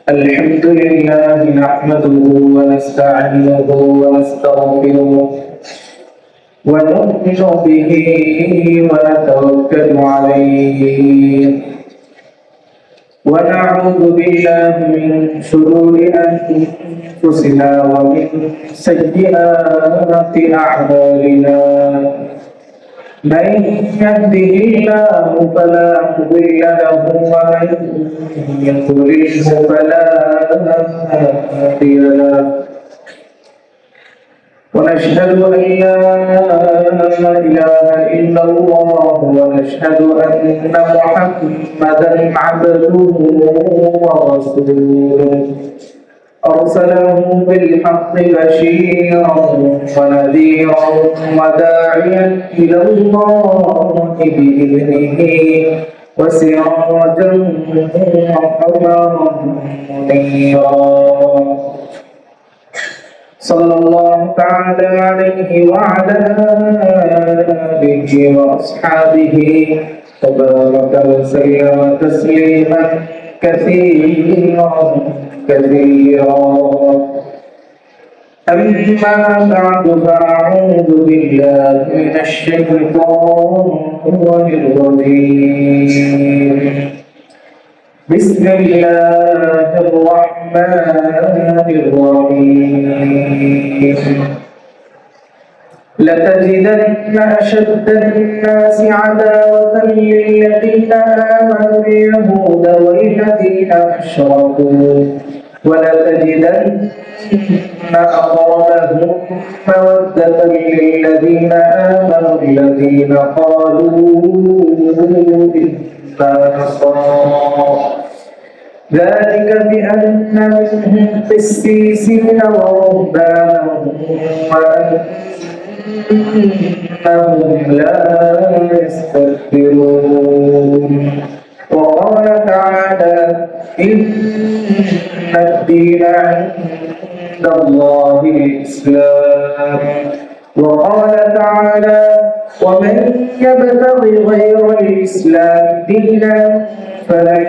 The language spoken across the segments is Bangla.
الحمد لله نحمده ونستعينه ونستغفره ونؤمن به ونتوكل عليه ونعوذ بالله من شرور أنفسنا ومن سيئات أعمالنا من يهده الله فلا مضل له ومن يضلله فلا هادي له ونشهد أن لا إله إلا الله ونشهد أن محمدا عبده ورسوله أرسله بالحق بشيرا ونذيرا وداعيا إلى الله بإذنه وسراجا وقمرا منيرا صلى الله تعالى عليه وعلى آله وأصحابه وبارك وسلم تسليما كثيرا أما بعد فأعوذ بالله من الشيطان الرجيم بسم الله الرحمن الرحيم لتجدن أشد الناس عداوة للذين آمنوا اليهود والذين أشركوا ولتجدن أقربهم مودة للذين آمنوا الذين قالوا إنا نصارى ذلك بأن منهم قسيسين ورهبانا وأنهم لا يستكبرون وقال تعالى إن الدين عند الله الإسلام وقال تعالى ومن يبتغ غير الإسلام دينا فلن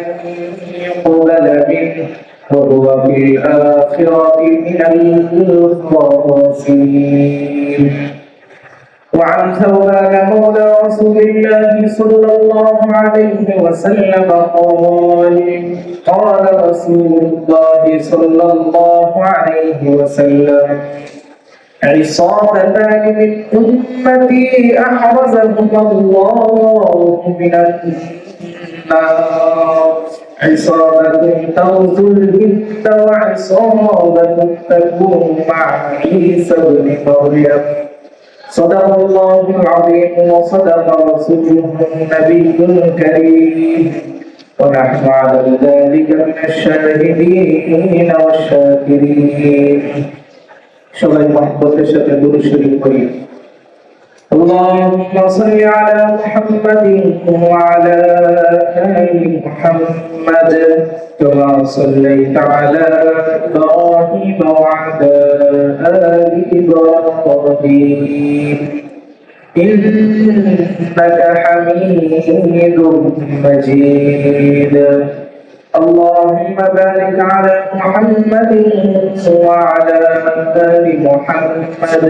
يقبل منه وهو في الآخرة من الخاسرين وعن ثوبان مولى رسول الله صلى الله عليه وسلم قال رسول الله صلى الله عليه وسلم عصابتان من أمتي أحرزهما الله من النار عصابة تغزو الهند وعصابة تكون مع عيسى بن مريم صدق الله العظيم وصدق رسوله النبي الكريم ونحن على ذلك من الشاهدين والشاكرين সবাই মহব্বতের সাথে দুরূদ শরীফ পড়ি اللهم صل على محمد وعلى آل محمد كما صليت على إبراهيم وعلى آل إبراهيم إنك حميد مجيد اللهم بارك على محمد وعلى آل محمد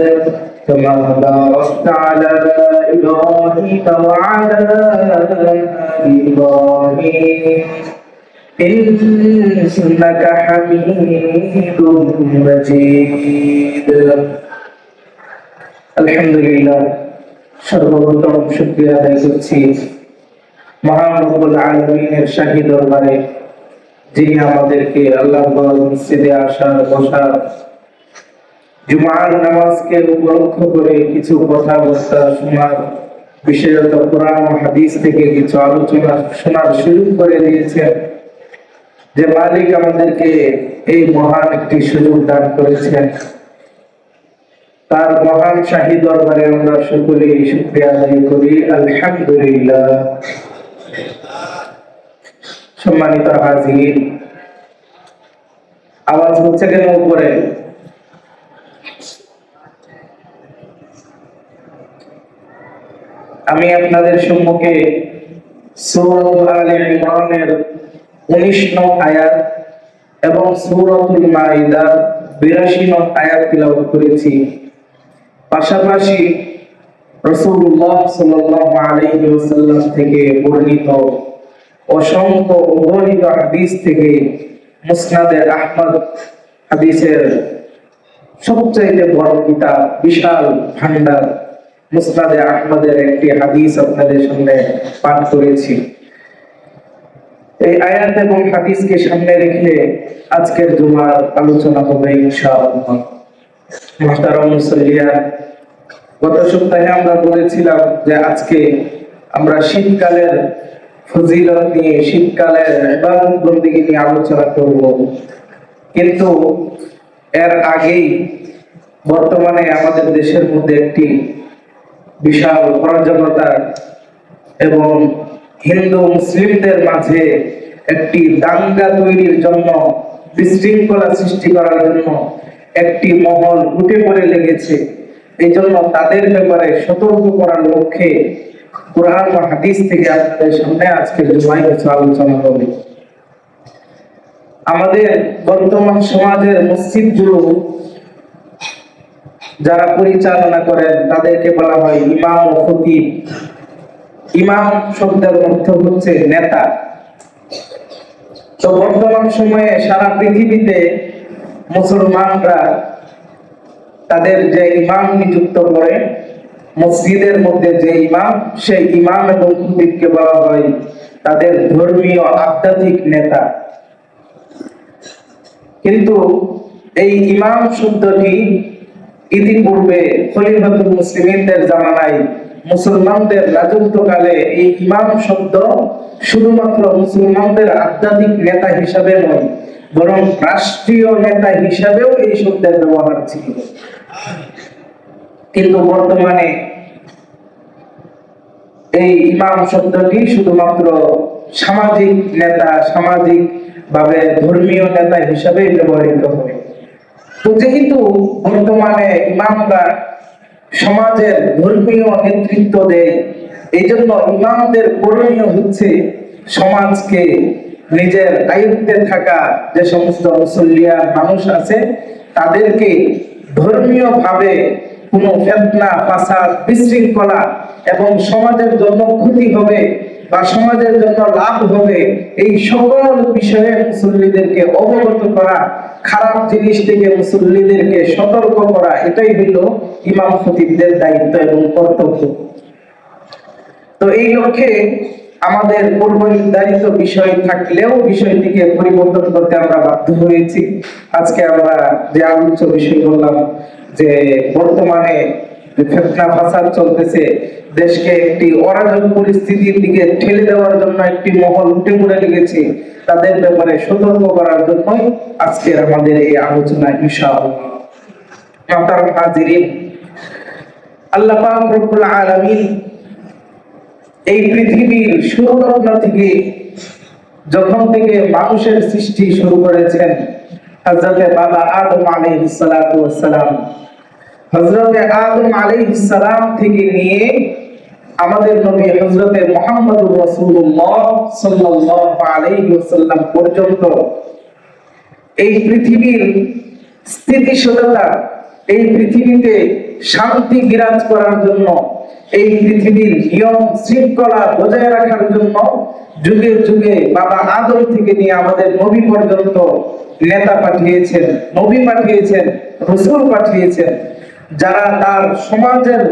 كما باركت على إبراهيم وعلى آل إبراهيم إنك حميد مجيد الحمد لله সর্বপ্রথম শুকরিয়া আদায় করছি মহান রব্বুল আলামিনের শাহী দরবারে যিনি আমাদেরকে আল্লাহর মসজিদে আসার বসার জুমার নামাজকে উপলক্ষ করে কিছু কথাবার্তা শোনার বিশেষত কোরআন ও হাদিস থেকে কিছু আলোচনা শোনার সুযোগ করে দিয়েছেন যে মালিক আমাদেরকে এই মহান একটি সুযোগ দান করেছেন তার মহান শাহী দরবারে আমরা সকলেই শুকরিয়া আদায় করি আলহামদুলিল্লাহ সম্মানিত হাজির আওয়াজ হচ্ছে কেন উপরে আমি আপনাদের সম্মুখে সূরা আলে ইমরানের 19 নং আয়াত এবং সূরাতুল মাইদার 82 নং আয়াত তিলাওয়াত করেছি। পাশাপাশি রাসূলুল্লাহ সাল্লাল্লাহু আলাইহি ওয়াসাল্লাম থেকে বর্ণিত অসংখ্য অগণিত হাদিস থেকে মুসনাদে আহমদ হাদিসের সবচেয়ে বড় কিতাব, বিশাল ভান্ডার মুসনাদে আহমদের একটি হাদিস আপনাদের সামনে পাঠ করেছি। এই আয়াত এবং হাদিসকে সামনে রেখে আজকের জুমার আলোচনা হবে ইনশাআল্লাহ। মুহতারাম মুসল্লিয়ান, গত সপ্তাহে আমরা বলেছিলাম যে আজকে আমরা শীতকালের ফজিলত নিয়ে, শীতকালের ইবাদত বন্দেগী নিয়ে আলোচনা করব। কিন্তু এর আগেই বর্তমানে আমাদের দেশের মধ্যে একটি বিশাল অরাজকতা এবং হিন্দু মুসলিমদের মাঝে একটি দাঙ্গা তৈরির জন্য, বিশৃঙ্খলা সৃষ্টি করার জন্য একটি মহল উঠে পড়ে লেগেছে। এই জন্য তাদের ব্যাপারে সতর্ক করার লক্ষ্যে কুরআন ও হাদিস থেকে আপনাদের সামনে আজকের জুমায় কিছু আলোচনা হবে। আমাদের বর্তমান সমাজের মসজিদগুলো যারা পরিচালনা করেন তাদেরকে বলা হয় ইমাম ও খতিব। ইমাম শব্দের অর্থ হচ্ছে নেতা। তো বর্তমান সময়ে সারা পৃথিবীতে মুসলমানরা তাদের যে ইমাম নিযুক্ত করে, মসজিদের মধ্যে যে ইমাম, সেই ইমাম এবং খতিবকে বলা হয় তাদের ধর্মীয় আধ্যাত্মিক নেতা। কিন্তু এই ইমাম শব্দটি ইতিপূর্বে খলিফাতুল মুসলিমিনদের জামানায় মুসলমানদের রাজত্বকালে এই ইমাম শব্দ শুধুমাত্র মুসলমানদের আধ্যাত্মিক নেতা হিসাবে নয়, বরং রাষ্ট্রীয় নেতা হিসাবেও এই শব্দের ব্যবহার ছিল। কিন্তু বর্তমানে এই ইমাম শব্দটি শুধুমাত্র সামাজিক নেতা, সামাজিক ভাবে ধর্মীয় নেতা হিসাবে ব্যবহৃত হয়। তো যেহেতু বর্তমানে ইমামরা সমাজের ধর্মীয় নেতৃত্ব দেয়, এই জন্য ইমামদের করণীয় হচ্ছে সমাজকে, নিজের আয়ত্তে থাকা যে সমস্ত মুসল্লিয়ান মানুষ আছে তাদেরকে ধর্মীয় ভাবে কোনো ফিতনা, ফাসাদ, বিশৃঙ্খলা এবং সমাজের জন্য ক্ষতি হবে বা সমাজের জন্য লাভ হবে এই সকল বিষয়ে মুসল্লিদেরকে অবগত করা, খারাপ জিনিস থেকে মুসল্লিদেরকে সতর্ক করা, এটাই হলো ইমাম খতিবদের দায়িত্ব এবং কর্তব্য। তো এই লক্ষ্যে আমাদের পূর্ব নির্ধারিত বিষয় থাকলেও বিষয়টিকে পরিবর্তন করতে আমরা বাধ্য হয়েছি। আজকে আমরা যে আলোচ্য বিষয় বললাম যে বর্তমানে ফিতনা ফাসাদ চলতেছে, দেশকে একটি অরাজক পরিস্থিতির দিকে ঠেলে দেওয়ার জন্য একটি মহল উঠে পড়ে লেগেছে, তাদের ব্যাপারে সতর্ক করার জন্যই আজকের আমাদের এই আলোচনা ইনশাআল্লাহ। মুহতারাম হাজিরিন, আল্লাহ পাক রব্বুল আলামিন এই পৃথিবীর শুরুলগ্ন থেকে, যখন থেকে মানুষের সৃষ্টি শুরু করেছেন, হযরতে বাবা আদম আলাইহিস সালাতু ওয়াস সালাম, হযরতে আদম আলাইহিস সালাম থেকে নিয়ে আমাদের নবী হযরতে মুহাম্মদুর রাসূলুল্লাহ সাল্লাল্লাহু আলাইহি ওয়াসাল্লাম পর্যন্ত এই পৃথিবীর স্থিতিশীলতা, এই পৃথিবীতে শান্তি বিরাজ করার জন্য, এই পৃথিবীর নিয়ম শৃঙ্খলা বজায় রাখার জন্য যুগে যুগে বাবা আদম থেকে নিয়ে আমাদের নবী পর্যন্ত নেতা পাঠিয়েছেন, নবী পাঠিয়েছেন, রাসূল পাঠিয়েছেন, যারা তার সমাজের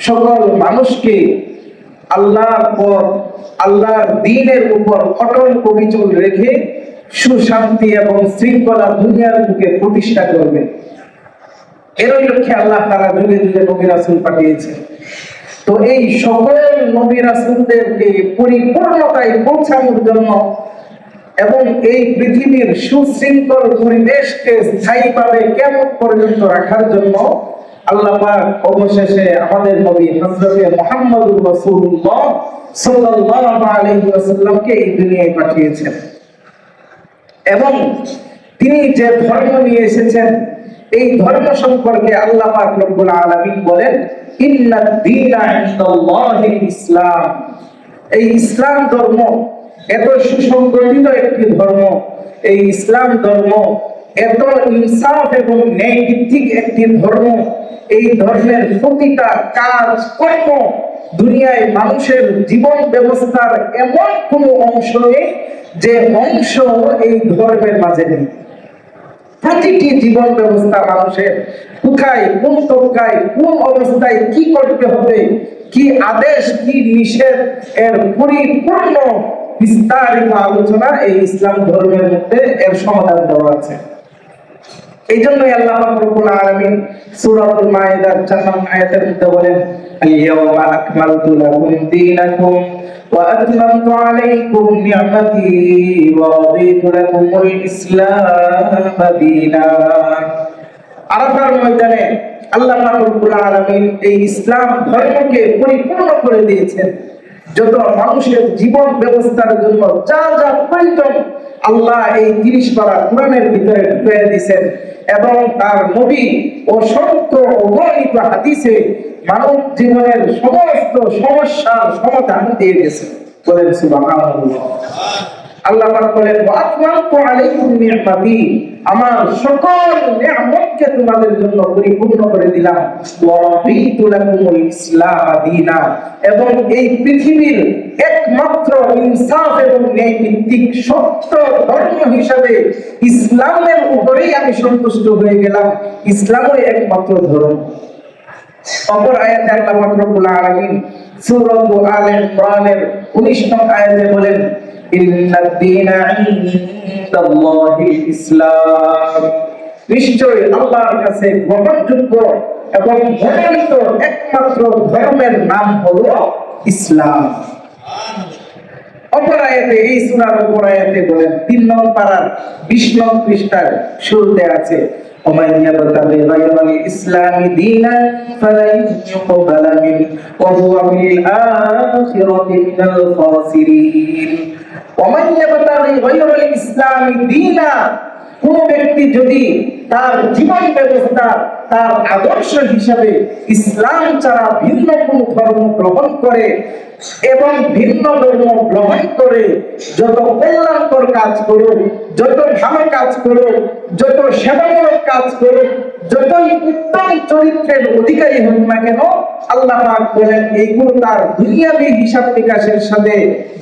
সকল মানুষকে আল্লাহর পথ, আল্লাহর দ্বীনের উপর অটল অবিচল রেখে সুশান্তি এবং শৃঙ্খলা দুনিয়ার বুকে প্রতিষ্ঠা করবে। এর লক্ষ্যে আল্লাহ তাআলা যুগে যুগে নবী রাসূল পাঠিয়েছেন। তো এই সকল নবী রাসূলদেরকে পরিপূর্ণতায় পৌঁছানোর জন্য এবং এই পৃথিবীর সুশৃঙ্খল পরিবেশকে স্থায়ীভাবে কিয়ামত পর্যন্ত রাখার জন্য আল্লাহ পাক অবশেষে আমাদের নবী হযরতে মুহাম্মদুর রাসূলুল্লাহ সাল্লাল্লাহু আলাইহি ওয়াসাল্লামকে এই দুনিয়ায় পাঠিয়েছেন। এবং তিনি যে ধর্ম নিয়ে এসেছেন, এই ধর্ম সম্পর্কে আল্লাহ পাক রব্বুল আলামিন বলেন, ইন্নাদ দীনা ইনদাল্লাহিল ইসলাম। এই ইসলাম ধর্ম এত সুসংগঠিত একটি ধর্ম, এই ইসলাম ধর্ম এত ইনসাফ এবং ন্যায় ভিত্তিক একটি ধর্ম, এই ধর্মের প্রতিটা কাজ কর্ম দুনিয়ায় মানুষের জীবন ব্যবস্থার এমন কোন অংশ নেই যে অংশ এই ধর্মের মাঝে নেই। প্রতিটি জীবন ব্যবস্থা মানুষের কোথায়, কোন তবকায়, কোন অবস্থায় কি করতে হবে, কি আদেশ, কি নিষেধ, এর পরিপূর্ণ বিস্তারিত আলোচনা এই ইসলাম ধর্মের মধ্যে এর সমাধান দেওয়া আছে। এই জন্যই আল্লাহ পাক রব্বুল আলামিন সূরাতুল মায়েদার 4 নং আয়াতের মধ্যে বলেন, আল-ইয়াওমা আকমালতু লাকুম দীনাকুম ওয়া আতমামতু আলাইকুম নি'মাতি ওয়া রাদিতু লাকুমুল ইসলাম দীনান। আরাফার ময়দানে আল্লাহ পাক রব্বুল আলামিন এই ইসলাম ধর্মকে পরিপূর্ণ করে দিয়েছেন। যত মানুষের জীবন ব্যবস্থার জন্য যা যা প্রয়োজন আল্লাহ এই 30 পারা কোরআনের ভিতরে ঢুকিয়ে দিয়েছেন, এবং তার নবী অসংখ্য অগণিত হাদিসে মানব জীবনের সমস্ত সমস্যার সমাধান দিয়ে গেছেন। বলেন সুবহানাল্লাহ। আল্লাহ পাক বলেন, ওয়া আতমামতু আলাইকুম নি'মাতি, আমার সকল নিয়ামতকে তোমাদের জন্য পরিপূর্ণ করে দিলাম। ওয়া রাদিতু লাকুমুল ইসলাম দীনা, এবং এই পৃথিবীর একমাত্র ইনসাফ এবং ন্যায় ভিত্তিক সত্য ধর্ম হিসাবে ইসলামের উপরেই আমি সন্তুষ্ট হয়ে গেলাম। ইসলামই একমাত্র ধর্ম। অপর আয়াতে আল্লাহ পাক রব্বুল আলামিন সূরা আলে ইমরানের 19 নং আয়াতে বলেন, ইন্নাদ দীনা ইনদাল্লাহিল ইসলাম, নিশ্চয়ই আল্লাহর কাছে গ্রহণযোগ্য এবং মনোনীত একমাত্র ধর্মের নাম হলো ইসলাম। অপর আয়াতে, এই সূরার অপর আয়াতে বলেন, 3 নং পারার 20 নং পৃষ্ঠার শুরুতে আছে, ومن يبتغي غير الإسلام دينا فلن يقبل منه وهو في الآخرة من الخاسرين। ومن يبتغي غير الإسلام دينا, কোন ব্যক্তি যদি তার জীবন ব্যবস্থা, তার আদর্শ হিসাবে ইসলাম ছাড়া ভিন্ন কোন ধর্ম গ্রহণ করে এবং ভিন্ন ধর্ম গ্রহণ করে যত কল্যাণকর কাজ করুক, যত ভালো কাজ করুক, যত সেবামূলক কাজ করুক, যতই উত্তম চরিত্রের অধিকারী হোক না কেন, আল্লাহ পাক বলেন এইগুলো তার দুনিয়াবী হিসাব নিকাশের সাথে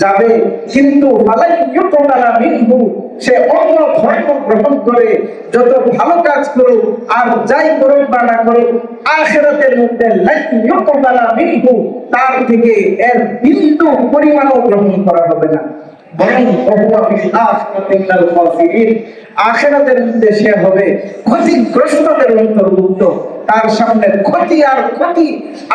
যাবে, কিন্তু ফালাই ইউকবালা মিনহু, সে অন্য ধর্ম গ্রহণ করে যত ভালো কাজ করুক আর যাই করুক বা না করুক, আখিরাতের মধ্যে লাই ইউকবালা মিনহু, তার থেকে এর বিন্দু পরিমাণও গ্রহণ করা হবে না, বরং আখিরাতের মধ্যে সে হবে ক্ষতিগ্রস্তদের অন্তর্ভুক্ত। তার সামনে ক্ষতি আর ক্ষতি,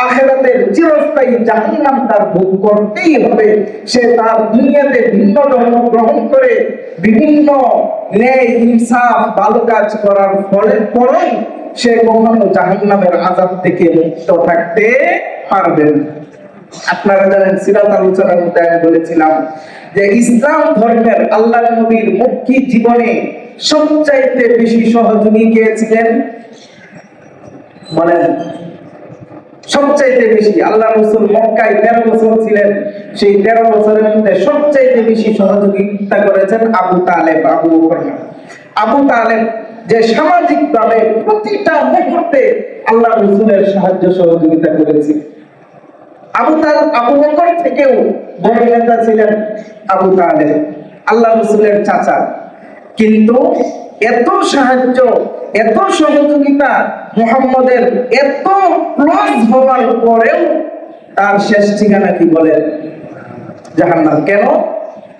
আখিরাতের চিরস্থায়ী জাহান্নাম তার ভোগ করতেই হবে। সে তার দুনিয়াতে ভিন্ন ধর্ম গ্রহণ করে বিভিন্ন ন্যায় ইনসাফ ভালো কাজ করার ফলে পরেই সে কখনো জাহান্নামের আযাব থেকে মুক্ত থাকতে পারবে না। আপনারা জানেন, সিরাত আলোচনার মধ্যে আমি বলেছিলাম যে ইসলাম ধর্মের আল্লাহর নবীর মক্কি জীবনে সবচাইতে বেশি সহযোগী কে ছিলেন বলেন? সবচাইতে বেশি আল্লাহ রাসূল মক্কায় 13 বছর ছিলেন, সেই 13 বছরের মধ্যে সবচাইতে বেশি সহযোগিতা করেছেন আবু তালেব, আবু বকর। আবু তালেব যে সামাজিকভাবে প্রতিটা মুহূর্তে আল্লাহ রাসূলের সাহায্য সহযোগিতা করেছে। আবু বকর থেকেও বড় নেতা ছিলেন আবু তালেব, আল্লাহ রাসূলের চাচা। কিন্তু এত সাহায্য, এত সহযোগিতা, মুহাম্মদের এত ক্লোজ হওয়ার পরেও তার শেষ ঠিকানা কি বলেন? জাহান্নাম। কেন?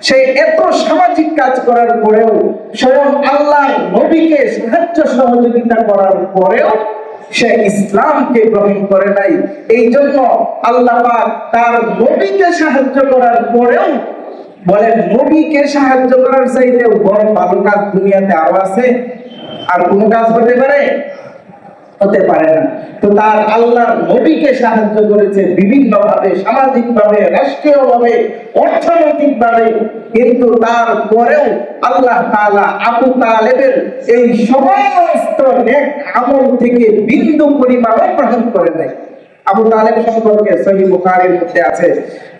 সে এত সামাজিক কাজ করার পরেও, স্বয়ং আল্লাহর নবীকে সাহায্য সহযোগিতা করার পরেও সে ইসলামকে গ্রহণ করে নাই। এই জন্য আল্লাহ পাক তার নবীকে সাহায্য করার পরেও বলেন, নবীকে সাহায্য করার চাইতে বড় ভালো কাজ দুনিয়াতে আরো আছে? আর কোন কাজ হতে পারে? হতে পারে না। তো তার আল্লাহর নবীকে সাহায্য করেছে বিভিন্ন ভাবে, সামাজিক ভাবে, রাষ্ট্রীয় ভাবে, অর্থনৈতিক ভাবে, কিন্তু তারপরেও আল্লাহ তাআলা আবু তালেবের এই সমস্ত নেক আমল থেকে বিন্দু পরিমাণ গ্রহণ করে নাই। আবু তালেব সম্পর্কে সহিহ বুখারীর মধ্যে আছে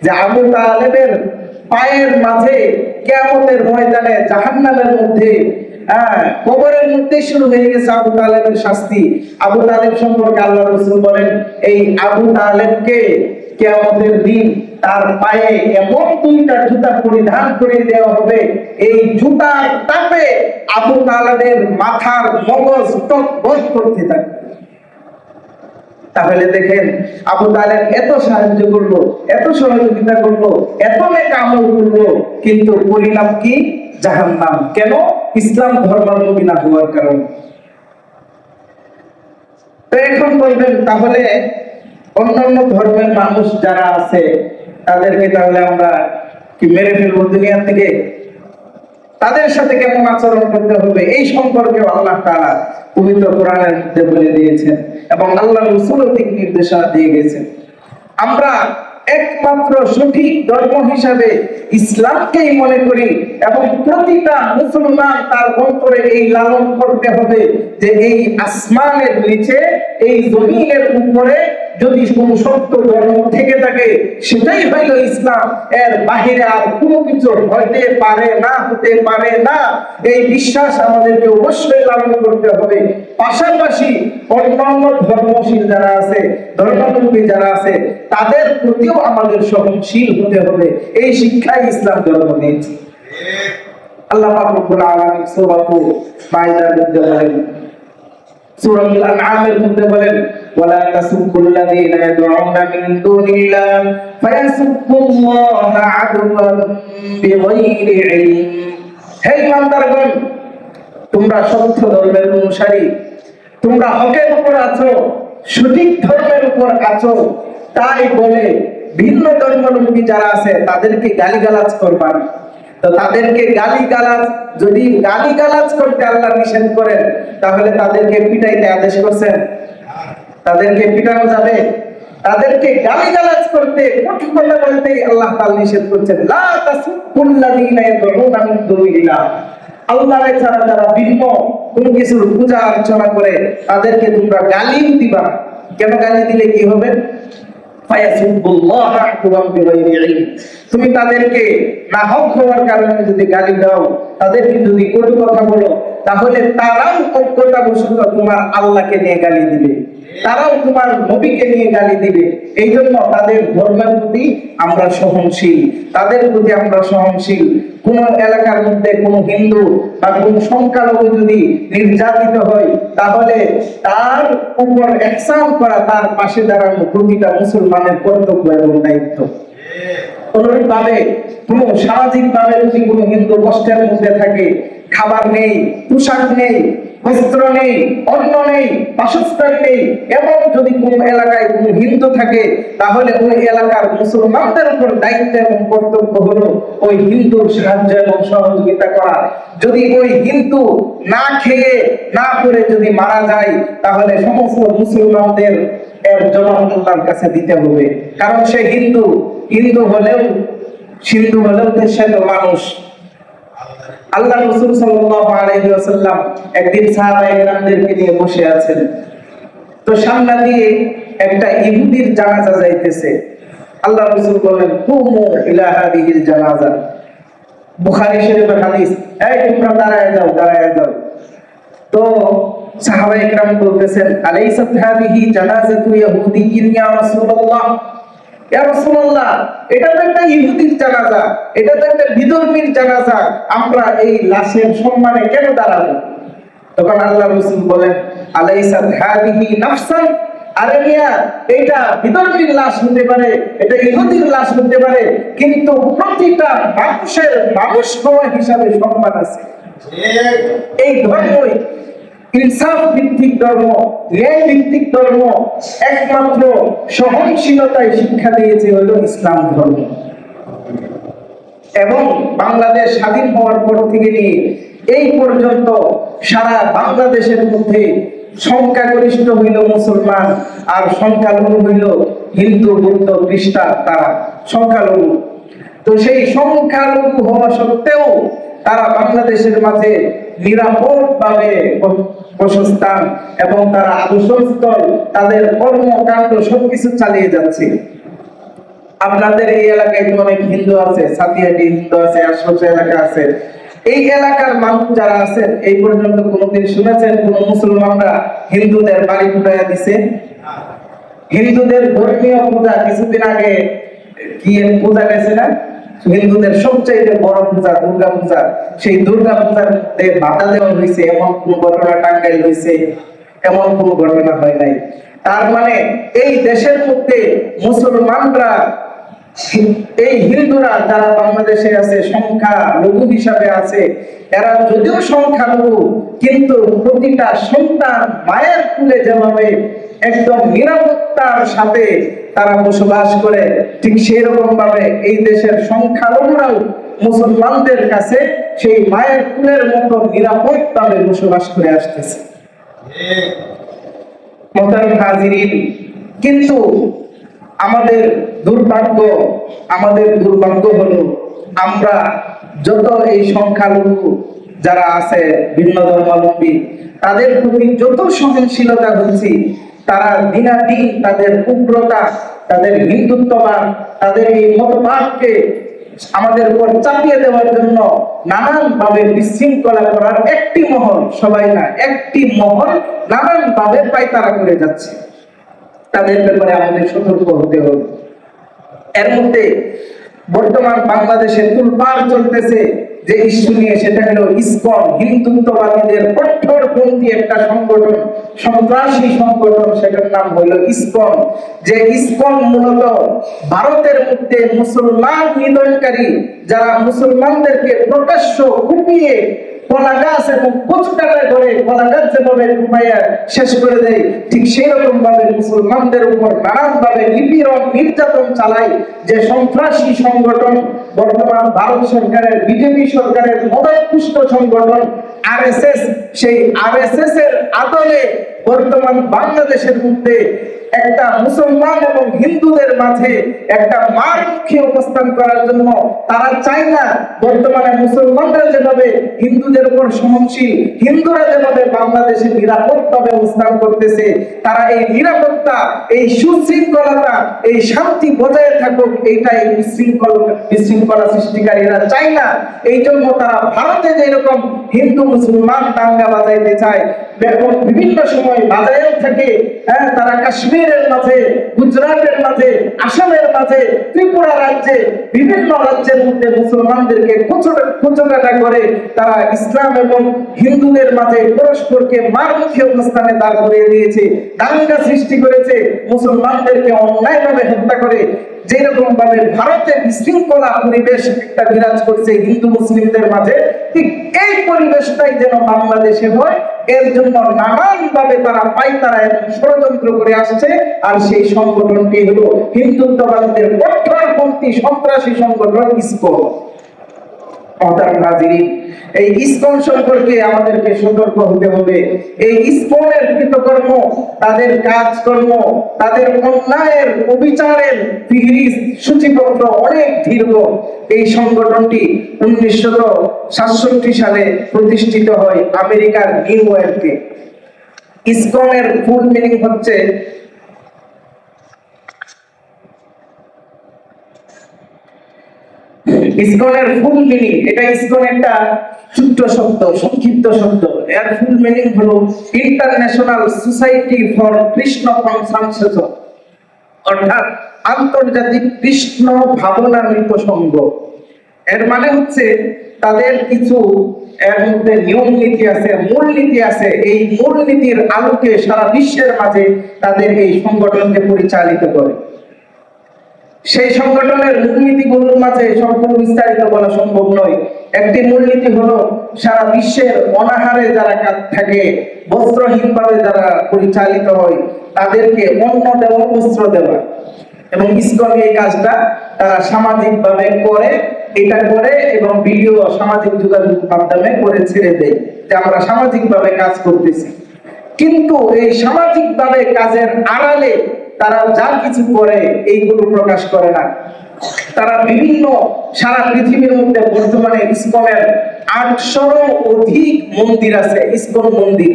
যে আবু তালেবের পায়ের মাঝে কিয়ামতের ময়দানে জাহান্নামের মধ্যে কবরের মধ্যে শুরু হয়ে গেছে আবু তালেবের শাস্তি। আবু তালেব সম্পর্কে আল্লাহ রাসূল বলেন, এই আবু তালেবকে কিয়ামতের দিন তার পায়ে এমন দুইটা জুতা পরিধান করে দেওয়া হবে, এই জুতার তাপে আবু তালেবের মাথার মগজ টকবক করতে থাকবে। তাহলে দেখেন আবু তালেব এত সাহায্য করলো, এত সহযোগিতা করলো, এত নেক আমল করলো, কিন্তু পরিণাম কি? জাহান্নাম। কেন? ইসলাম ধর্মাবলম্বী না হওয়ার কারণে। তো এখন বলবেন, তাহলে অন্যান্য ধর্মের মানুষ যারা আছে তাদেরকে তাহলে আমরা কি মেরে ফেলবো দুনিয়া থেকে? তাদের সাথে কেমন আচরণ করতে হবে এই সম্পর্কে আল্লাহ তাআলা পবিত্র কোরআনের মধ্যে বলে দিয়েছেন এবং আল্লাহ রাসূলও ঠিক নির্দেশনা দিয়ে গেছেন। আমরা একমাত্র সঠিক ধর্ম হিসাবে ইসলামকেই মনে করি এবং প্রতিটা মুসলমান তার অন্তরে এই লালন করতে হবে যে এই আসমানের নিচে, এই জমিনের উপরে যদি কোন সত্য ধর্ম থেকে থাকে সেটাই হইল ইসলাম, এর বাহিরে আর কোনো কিছু হইতে পারে না, হতে পারে না। এই বিশ্বাস আমাদেরকে অবশ্যই লালন করতে হবে। পাশাপাশি অন্যান্য ধর্মশীল যারা আছে, ধর্মাবলম্বী যারা আছে, তাদের প্রতিও আমাদের সহনশীল হতে হবে। এই শিক্ষাই ইসলাম ধর্ম দিয়েছে। আল্লাহ পাক রব্বুল আলামিন সূরা মাইদার মধ্যে বলেন, সূরা আল-আনআমের মধ্যে বলেন, ওয়ালা তাসুবুল্লাযীনা ইয়াদউনা মিন দুনিল্লাহ ফায়াসুবুল্লাহা আদওয়ান বিগাইরি ইলম। হে ইমানদারগণ, তোমরা সত্য ধর্মের অনুসারী, তোমরা হকের উপর আছো, সঠিক ধর্মের উপর আছো, তাই বলে ভিন্ন ধর্মাবলম্বী যারা আছে তাদেরকে গালিগালাজ করবা না। তো তাদেরকে গালিগালাজ, যদি গালিগালাজ করতে আল্লাহ নিষেধ করেন তাহলে তাদেরকে পিটাইতে আদেশ করছেন? তাদেরকে পিটানো যাবে? তাদেরকে গালিগালাজ করতে, কঠোর কথা বলতে আল্লাহ তাআলা নিষেধ করছেন, লা তাসুবুল্লাযীনা ইয়াদউনা মিন দুনিল্লাহ। আল্লাহর ছাড়া যারা ভিন্ন কোন কিছুর পূজা অর্চনা করে তাদেরকে তোমরা গালি দিবা। কেন গালি দিলে কি হবে? ফায়াসুবুল্লাহা আদওয়ান বিগাইরি ইলম। তুমি তাদেরকে নাহক হওয়ার কারণে যদি গালি দাও, তাদেরকে যদি কটু কথা বলো, তাহলে তারাও অজ্ঞতা বশত তোমার আল্লাহকে নিয়ে গালি দিবে, তারাও তোমার নবীকে নিয়ে গালি দিবে। এই জন্য তাদের ধর্মের প্রতি আমরা সহনশীল, তাদের প্রতি আমরা সহনশীল। কোন এলাকার মধ্যে কোন হিন্দু বা কোন সংখ্যালঘু যদি নির্যাতিত হয়, তাহলে তার উপর ইহসান করা, তার পাশে দাঁড়ানো প্রতিটা মুসলমানের কর্তব্য এবং দায়িত্ব। অনুরূপভাবে কোন সামাজিক ভাবে যদি কোন হিন্দু কষ্টের মধ্যে থাকে, খাবার নেই, পোশাক নেই, বস্ত্র নেই, অন্ন নেই, বাসস্থান নেই, এবং যদি কোন এলাকায় কোন হিন্দু থাকে, তাহলে ওই এলাকার মুসলমানদের উপর দায়িত্ব এবং কর্তব্য হলো ওই হিন্দুর সাহায্য এবং সহযোগিতা করা। যদি ওই হিন্দু না খেয়ে না করে যদি মারা যায়, তাহলে সমস্ত মুসলমানদের এর জবাব আল্লাহর কাছে দিতে হবে। কারণ সে হিন্দু, হিন্দু হলেও দেশের মানুষ। আল্লাহ রাসূল সাল্লাল্লাহু আলাইহি ওয়াসাল্লাম একদিন সাহাবায়ে কেরামদেরকে নিয়ে বসে আছেন। তো সামনে দিয়ে একটা ইহুদির জানাজা যাইতেছে। আল্লাহ রাসূল বলেন, কুমু ইলা হাদিহিল জানাজা। বুখারী শরীফের হাদিস। এই তোমরা দাঁড়ায় যাও। তো সাহাবায়ে কেরাম বলতেছেন, আলাইসাত হাদিহি জানাজাতু ইহুদিয়্যিন ইয়া রাসূলুল্লাহ। ইয়া রাসূলুল্লাহ, এটা তো একটা ইহুদির জানাজা, এটা তো একটা বিধর্মীর জানাজা, আমরা এই লাশের সম্মানে কেন দাঁড়াবো? তখন আল্লাহ রাসূল বলেন, আলাইসাত হাদিহি নাফসান। আরে মিয়া, এটা বিধর্মীর লাশ হতে পারে, এটা ইহুদির লাশ হতে পারে, কিন্তু প্রতিটা মানুষের মানুষ হওয়া হিসাবে সম্মান আছে। এই ধর্মই ইনসাফ ভিত্তিক ধর্ম, ন্যায় ভিত্তিক ধর্ম, একমাত্র সহনশীলতায় শিক্ষা দিয়েছে হলো ইসলাম ধর্ম। এবং বাংলাদেশ স্বাধীন হওয়ার পর থেকে নিয়ে এই পর্যন্ত সারা বাংলাদেশের মধ্যে সংখ্যাগরিষ্ঠ হইল মুসলমান, আর সংখ্যালঘু হইল হিন্দু, বৌদ্ধ, খ্রিস্টান, তারা সংখ্যালঘু। তো সেই সংখ্যালঘু হওয়া সত্ত্বেও তারা বাংলাদেশের মাঝে নিরাপদ ভাবে বাসস্থান এবং তারা আবাসস্থল, তাদের কর্মকাণ্ড সবকিছু চালিয়ে যাচ্ছে। আপনাদের এই এলাকায় তো অনেক হিন্দু আছে, সাতিয়াটি হিন্দু আছে, আশপাশের এলাকা আছে। এই এলাকার মানুষ যারা আছেন, এই পর্যন্ত কোনোদিন শুনেছেন কোন মুসলমানরা হিন্দুদের বাড়ি ফুটাইয়া দিছে? হিন্দুদের ধর্মীয় পূজা কিছুদিন আগে গিয়ে পূজা গেছে না, হিন্দুদের সবচেয়ে বড় পূজা দুর্গা পূজা, সেই দুর্গা পূজার বাধা দেওয়া হয়েছে এমন কোন ঘটনা টাঙ্গাইল হয়েছে? এমন কোন ঘটনা হয় নাই। তার মানে এই দেশের মধ্যে মুসলমানরা, এই হিন্দুরা যারা বাংলাদেশে আছে সংখ্যা লঘু হিসাবে আছে, এরা যদিও সংখ্যা লঘু, কিন্তু প্রতিটা সন্তান মায়ের কুলে যেভাবে একদম নিরাপত্তার সাথে তারা বসবাস করে, ঠিক সেই রকম ভাবে এই দেশের সংখ্যালঘুরাও মুসলমানদের কাছে সেই মায়ের কুলের মতো নিরাপদ ভাবে বসবাস করে আসতেছে। মোহতারাম হাজিরিন, কিন্তু আমাদের দুর্ভাগ্য হলো আমরা যত এই সংখ্যালঘু যারা আছে ভিন্ন ধর্মাবলম্বী, তাদের প্রতি যত সহনশীলতা হচ্ছি, তারা দিনাদিন তাদের উগ্রতা, তাদের হিন্দুত্ববাদ, তাদের এই মতবাদকে আমাদের উপর চাপিয়ে দেওয়ার জন্য নানান ভাবে বিশৃঙ্খলা করার একটি মহল, সবাই না, একটি মহল নানান ভাবে পায়তারা করে যাচ্ছে। তাদের ব্যাপারে আমাদের সতর্ক হতে হবে। এর মধ্যে বর্তমান বাংলাদেশে তুলপাড় চলতেছে যে ইস্যু নিয়ে, সেটা হলো ইসকন, হিন্দুত্ববাদীদের কট্টরপন্থী একটা সংগঠন, সন্ত্রাসী সংগঠন, সেটার নাম হলো ইসকন। যে ইসকন মূলত ভারতের মধ্যে মুসলমান নিধনকারী, যারা মুসলমানদেরকে প্রকাশ্য কুপিয়ে কলা গাছ এবং কচু কাটা করে কলা গাছ যেভাবে কুপাইয়া শেষ করে দেয়, ঠিক সেই রকম ভাবে মুসলমানদের উপর নানান ভাবে নিপীড়ন নির্যাতন চালায় যে সন্ত্রাসী সংগঠন, বর্তমান ভারত সরকারের, বিজেপি সরকারের মদতপুষ্ট সংগঠন আরএসএস, সেই আরএসএস এর আদলে বর্তমান বাংলাদেশের মধ্যে একটা মুসলমান এবং হিন্দুদের মাঝে একটা মারমুখী অবস্থান করার জন্য তারা চায় না বর্তমানে মুসলমানরা যেভাবে হিন্দুদের উপর সহনশীল, হিন্দুরা যেভাবে বাংলাদেশে নিরাপদভাবে অবস্থান করতেছে, তারা এই নিরাপত্তা, এই সুশৃঙ্খলতা, এই শান্তি বজায় থাকুক, এইটাই বিশৃঙ্খলা সৃষ্টিকারীরা চায় না। এই জন্য তারা ভারতে যেরকম হিন্দু মুসলমান দাঙ্গা বাজাইতে চায়, বিভিন্ন সময় বাজারেও থাকে, তারা কাশ্মীরের মাঝে, গুজরাটের মাঝে, আসামের মাঝে, ত্রিপুরা রাজ্যে, বিভিন্ন রাজ্যের মধ্যে মুসলমানদেরকে কুচকাটা করে তারা ইসলাম এবং হিন্দুদের মাঝে পরস্পরকে মারমুখী অবস্থানে দাঁড় করিয়ে দিয়েছে, দাঙ্গা সৃষ্টি করেছে, মুসলমানদেরকে অন্যায়ভাবে হত্যা করে। যেরকম ভাবে ভারতে বিশৃঙ্খলা পরিবেশ একটা বিরাজ করছে হিন্দু মুসলিমদের মাঝে, ঠিক এই পরিবেশটাই যেন বাংলাদেশে হয়, এর জন্য নানান ভাবে তারা পায়তারা এবং ষড়যন্ত্র করে আসছে। আর সেই সংগঠনটি হলো হিন্দুত্ববাদীদের কট্টরপন্থী সন্ত্রাসী সংগঠন ইসকন। এই ইসকন সম্পর্কে আমাদেরকে সতর্ক হতে হবে। এই ইসকনের কৃতকর্ম, তাদের কাজকর্ম, তাদের অন্যায়ের অবিচারের ফিহরিস্ত সূচিপত্র অনেক দীর্ঘ। এই সংগঠনটি 1967 সালে প্রতিষ্ঠিত হয় আমেরিকার নিউ ইয়র্কে। ইসকনের ফুল মিনিং হচ্ছে ইসকনের ফুল মিনিং, এটা ইসকন একটা ছোট্ট শব্দ, সংক্ষিপ্ত শব্দ। এর ফুল মিনিং হলো ইন্টারন্যাশনাল সোসাইটি ফর কৃষ্ণ কনসানসেশন, অর্থাৎ আন্তর্জাতিক কৃষ্ণ ভাবনামৃত সংঘ। এর মানে হচ্ছে তাদের কিছু এর মধ্যে নিয়ম নীতি আছে, মূলনীতি আছে। এই মূলনীতির আলোকে সারা বিশ্বের মাঝে তাদের এই সংগঠনকে পরিচালিত করে। সেই সংগঠনের মূলনীতিগুলোর মাঝে সম্পূর্ণ বিস্তারিত বলা সম্ভব নয়। একটি মূলনীতি হলো সারা বিশ্বের অনাহারে যারা থাকে, বস্ত্রহীনভাবে যারা পরিচালিত হয়, তাদেরকে অন্ন দেওয়া, বস্ত্র দেওয়া। এবং ইসকন এই কাজটা তারা সামাজিকভাবে করে, এটা করে এবং ভিডিও সামাজিক যোগাযোগ মাধ্যমে করে ছেড়ে দেয় যে আমরা সামাজিকভাবে কাজ করতেছি। কিন্তু এই সামাজিকভাবে কাজের আড়ালে তারা যা কিছু করে এইগুলো প্রকাশ করে না। তারা বিভিন্ন সারা পৃথিবীর মধ্যে বর্তমানে ইসকনের 800 অধিক মন্দির আছে, ইসকন মন্দির।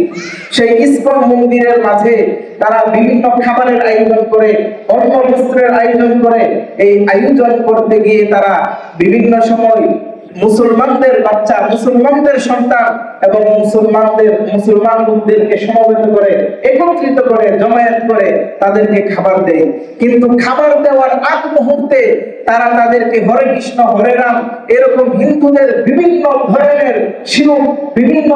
সেই ইসকন মন্দিরের মাঝে তারা বিভিন্ন খাবারের আয়োজন করে, অন্ন বস্ত্রের আয়োজন করে। এই আয়োজন করতে গিয়ে তারা বিভিন্ন সময় মুসলমানদের বাচ্চা, মুসলমানদের সন্তান এবং মুসলমান লোকদেরকে সমবেত করে, একত্রিত করে, জমায়েত করে তাদেরকে খাবার দেয়। কিন্তু খাবার দেওয়ার আগ মুহূর্তে তারা তাদেরকে হরে কৃষ্ণ হরে রাম এরকম হিন্দুদের বিভিন্ন ধরনের শিরোপ, বিভিন্ন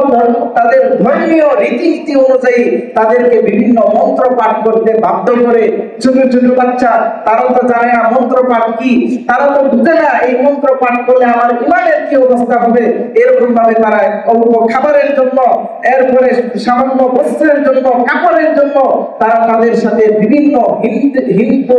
তাদের ধর্মীয় রীতিনীতি অনুযায়ী তাদেরকে বিভিন্ন মন্ত্র পাঠ করতে বাধ্য করে। ছোট ছোট বাচ্চা, তারা তো জানে না মন্ত্র পাঠ কি, তারা তো বুঝে না এই মন্ত্র পাঠ করলে আমার ইমানের কি অবস্থা হবে। এরকম ভাবে তারা অল্প খাবারের জন্য, এরপরে সামান্য বস্ত্রের জন্য, কাপড়ের জন্য তারা তাদের সাথে বিভিন্ন হিন্দু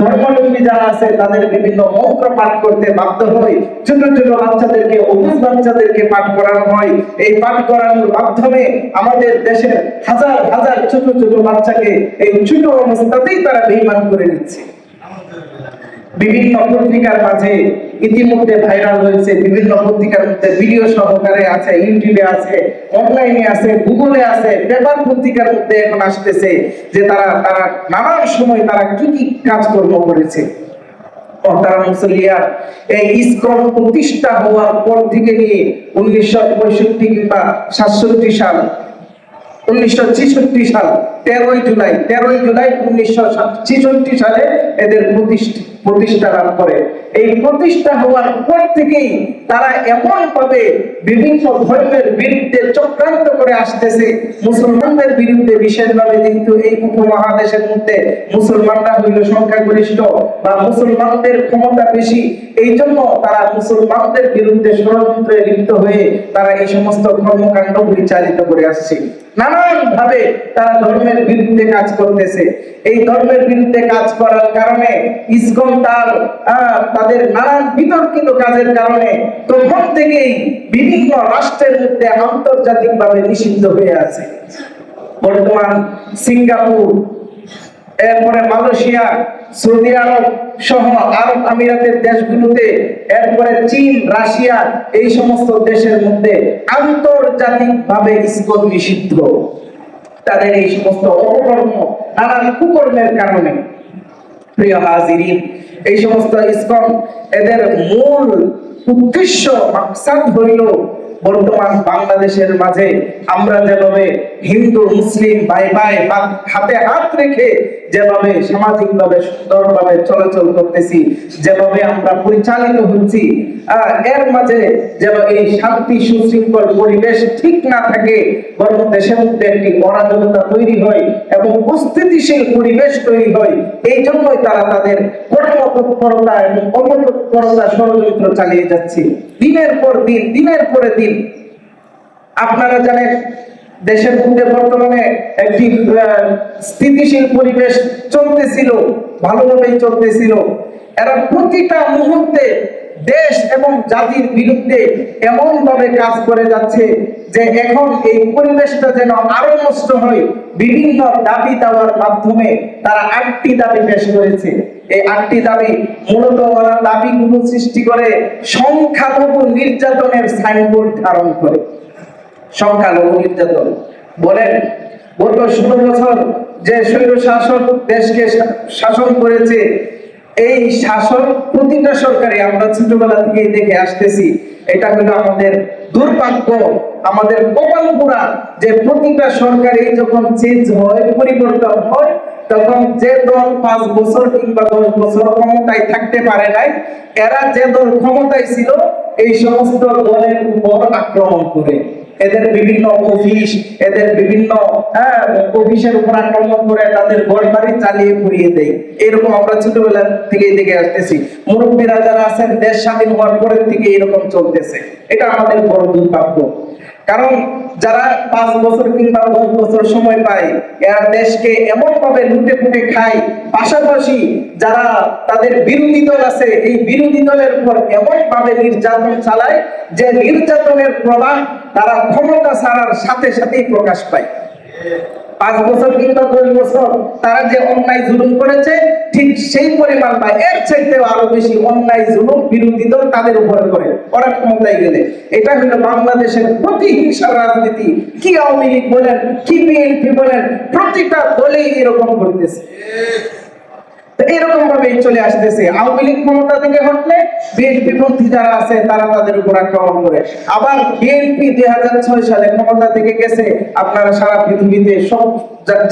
ধর্মাবলম্বী যারা আছে তাদের বিভিন্ন মন্ত্র পাঠ করতে বাধ্য হয়। ছোট ছোট বাচ্চাদেরকে, অবুঝ বাচ্চাদেরকে পাঠ করানো হয়। এই পাঠ করানোর মাধ্যমে আমাদের দেশের হাজার হাজার ছোট ছোট বাচ্চাকে এই ছোট অবস্থাতেই তারা বেঈমান করে দিচ্ছে। বিভিন্ন পত্রিকার মাঝে ইতিমধ্যে ভাইরাল হয়েছে, বিভিন্ন পত্রিকার মধ্যে ভিডিও সহকারে আছে, ইউটিউবে আছে, অনলাইনে আছে, গুগলে আছে, পেপার পত্রিকার মধ্যে এখন আসতেছে যে তারা নানান সময় তারা কি কি কাজকর্ম করেছে। এই ইসকন প্রতিষ্ঠা হওয়ার পর থেকে নিয়ে 1965 কিংবা 67 সাল, 1966 সাল 13ই জুলাই 1966 সালে এদের প্রতিষ্ঠা লাভ করে। এই প্রতিষ্ঠা হওয়ার পর থেকেই তারা এমন ভাবে বিভিন্ন ধর্মের বিরুদ্ধে চক্রান্ত করে আসতেছে, মুসলমানদের বিরুদ্ধে বিশেষভাবে। কিন্তু এই উপমহাদেশের মধ্যে মুসলমানরা হইল সংখ্যাগরিষ্ঠ বা মুসলমানদের ক্ষমতা বেশি, এই জন্য তারা মুসলমানদের বিরুদ্ধে ষড়যন্ত্রে লিপ্ত হয়ে তারা এই সমস্ত কর্মকাণ্ড পরিচালিত করে আসছে। নানান ভাবে তারা ধর্মের বিরুদ্ধে কাজ করতেছে। এই ধর্মের বিরুদ্ধে কাজ করার কারণে ইসকন তাদের নানান বিতর্কিত কাজের কারণে তখন থেকেই বিভিন্ন রাষ্ট্রের মধ্যে আন্তর্জাতিকভাবে নিষিদ্ধ হয়ে আছে। বর্তমান সিঙ্গাপুর, এরপরে মালয়েশিয়া, সৌদি আরব সহ আরব আমিরাতের দেশগুলোতে, এরপরে চীন, রাশিয়া, এই সমস্ত দেশের মধ্যে আন্তর্জাতিকভাবে ইসকন নিষিদ্ধ। তাদের এই সমস্ত অপকর্ম, নানান কুকর্মের কারণে। প্রিয় হাজিরিন, এই সমস্ত ইসকন এদের মূল উদ্দেশ্য, মাকসাদ হইল বর্তমান বাংলাদেশের মাঝে আমরা যেভাবে হিন্দু মুসলিম ভাই ভাই হাতে হাত রেখে যেভাবে সামাজিক ভাবে সুন্দরভাবে চলাচল করতেছি, যেভাবে আমরা পরিচালিত হচ্ছি, এর মাঝে যেন এই শান্তি সুশৃঙ্খল পরিবেশ ঠিক না থাকে, বরং দেশের মধ্যে একটি অরাজকতা তৈরি হয় এবং অস্থিতিশীল পরিবেশ তৈরি হয়। এই জন্যই তারা তাদের কর্মতৎপরতা এবং অপতৎপরতা ষড়যন্ত্র চালিয়ে যাচ্ছে দিনের পর দিন, দিনের পরে দিন। আপনারা জানেন দেশের মধ্যে বর্তমানে একটি স্থিতিশীল পরিবেশ চলতেছিল, ভালোভাবেই চলতেছিল। এরা প্রতিটা মুহূর্তে দেশ এবং জাতির বিরুদ্ধে এমন ভাবে কাজ করে যাচ্ছে যে এখন এই পরিবেশটা যেন আরো নষ্ট হয়। বিভিন্ন দাবি দেওয়ার মাধ্যমে তারা 8টি দাবি পেশ করেছে। এই 8টি দাবি মূলত ওরা দাবিগুলো সৃষ্টি করে সংখ্যালঘু নির্যাতনের সাইনবোর্ড ধারণ করে। সংখ্যালঘু নির্যাতন বলেন, গত 16 বছর যে স্বৈর শাসক দেশকে শাসন করেছে, এই শাসন প্রতিটা সরকারে আমরা ছোটবেলা থেকে দেখে আসতেছি। এটা হলো আমাদের দুর্ভাগ্য, আমাদের কপাল পোড়া যে প্রতিটা সরকারে যখন চেঞ্জ হয়, পরিবর্তন হয়, তখন যে দল 5 বছর কিংবা 10 বছর ক্ষমতায় থাকতে পারে নাই, এরা যে দল ক্ষমতায় ছিল এই সমস্ত দলের উপর আক্রমণ করে, এদের বিভিন্ন অফিস, এদের বিভিন্ন অফিসের উপর আক্রমণ করে তাদের ঘরবাড়ি চালিয়ে পুড়িয়ে দেয়। এরকম আমরা ছোটবেলা থেকে দেখে আসতেছি। মুরব্বীরা যারা আছেন দেশ স্বাধীন হওয়ার পরের থেকে এরকম চলতেছে। এটা আমাদের বড় দুর্ভাগ্য। কারণ যারা 5 বছর কিংবা 10 বছর সময় পায়, এরা দেশকে এমন ভাবে লুটে ফুটে খায়, পাশাপাশি যারা তাদের বিরোধী দল আছে এই বিরোধী দলের উপর এমন ভাবে নির্যাতন চালায় যে নির্যাতনের প্রভাব তারা ক্ষমতা ছাড়ার সাথে সাথেই প্রকাশ পায়। 5 বছর কিংবা 10 বছর তারা যে অন্যায় জুলুম করেছে, ঠিক সেই পরিমাণ বা এর চাইতেও আরো বেশি অন্যায় জুলুম বিরোধী দল তাদের উপরে করে ওরা ক্ষমতায় গেলে। এটা হলো বাংলাদেশের প্রতিহিংসার রাজনীতি। কি আওয়ামী লীগ বলেন, কি বিএনপি বলেন, প্রতিটা দলেই এরকম করতেছে। এরকম ভাবে চলে আসতেছে। আওয়ামী লীগ ক্ষমতা থেকে হটলে বিএনপি পন্থী যারা আছে তারা তাদের উপর আক্রমণ করে। আবার বিএনপি 2006 সালে ক্ষমতা থেকে গেছে, আপনারা সারা পৃথিবীতে সব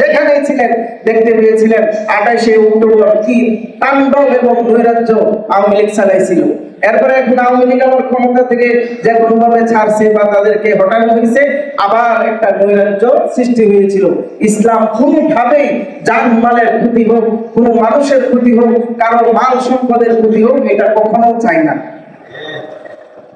যেখানেই ছিলেন দেখতে পেয়েছিলেন 28শে অক্টোবর কি তাণ্ডব এবং নৈরাজ্য আওয়ামী লীগ চালাইছিল। এরপরে এখন আওয়ামী লীগ আবার ক্ষমতা থেকে যে কোনোভাবে ছাড়ছে বা তাদেরকে হটানো হয়েছে, আবার একটা নৈরাজ্য সৃষ্টি হয়েছিল। ইসলাম কোনোভাবেই জানমালের ক্ষতি হোক, কোনো মানুষের ক্ষতি হোক, কারো মাল সম্পদের ক্ষতি হোক, এটা কখনো চাই না।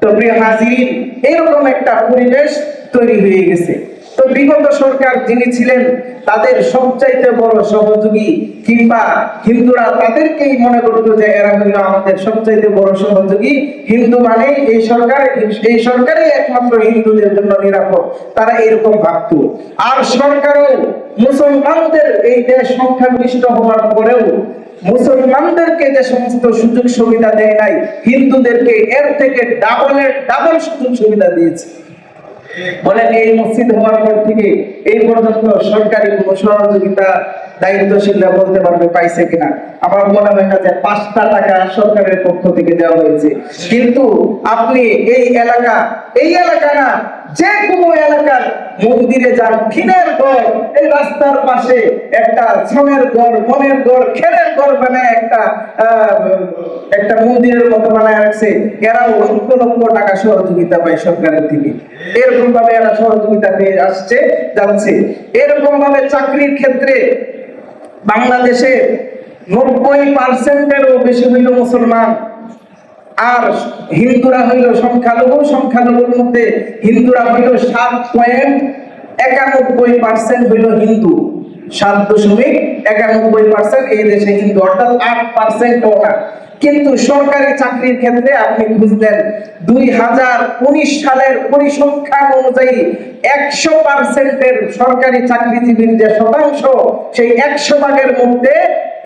তো প্রিয় হাজির, এরকম একটা পরিবেশ তৈরি হয়ে গেছে। তো বিগত সরকার যিনি ছিলেন তাদের সবচাইতে বড় সহযোগী, কিংবা হিন্দুরা তাদেরকেই মনে করতো যে এরা হইল আমাদের সবচাইতে বড় সহযোগী। হিন্দু মানে এই সরকারই একমাত্র হিন্দুদের জন্য নিরাপদ, তারা এরকম ভাবত। আর সরকারও মুসলমানদের এই দেশ সংখ্যাগরিষ্ঠ হওয়ার পরেও মুসলমানদেরকে যে সমস্ত সুযোগ সুবিধা দেয় নাই, হিন্দুদেরকে এর থেকে ডাবল সুযোগ সুবিধা দিয়েছে। বলেন এই মসজিদ হওয়ার পর থেকে এই পর্যন্ত সরকারি কোন সহযোগিতা দায়িত্বশীলরা বলতে পারবে পাইছে কিনা? আমার মনে হয় না যে 5টা টাকা সরকারের পক্ষ থেকে দেওয়া হয়েছে। কিন্তু আপনি এই এলাকা না, যে কোনো এলাকার মন্দিরে যান, খিনের ঘর, এই রাস্তার পাশে একটা ছনের ঘর, মনের ঘর, খেরের ঘর বানায় একটা মন্দিরের মতো বানায় রাখছে। এরাও লক্ষ লক্ষ টাকা সহযোগিতা পায় সরকারের থেকে। এরকম ভাবে এরা সহযোগিতা পেয়ে আসছে যাচ্ছে। এরকম ভাবে চাকরির ক্ষেত্রে বাংলাদেশে 90%-এরও বেশি হইল মুসলমান, আর হিন্দুরা হইল সংখ্যালঘুর মধ্যে হিন্দুরা হইল 7.91% হইল হিন্দু। 7.91% এই দেশে হিন্দু, অর্থাৎ 8% ওটা। কিন্তু সরকারি চাকরির ক্ষেত্রে আপনি বুঝলেন 2019 সালের পরিসংখ্যান অনুযায়ী 100%-এর সরকারি চাকরিজীবীর যে শতাংশ, সেই 100 ভাগের মধ্যে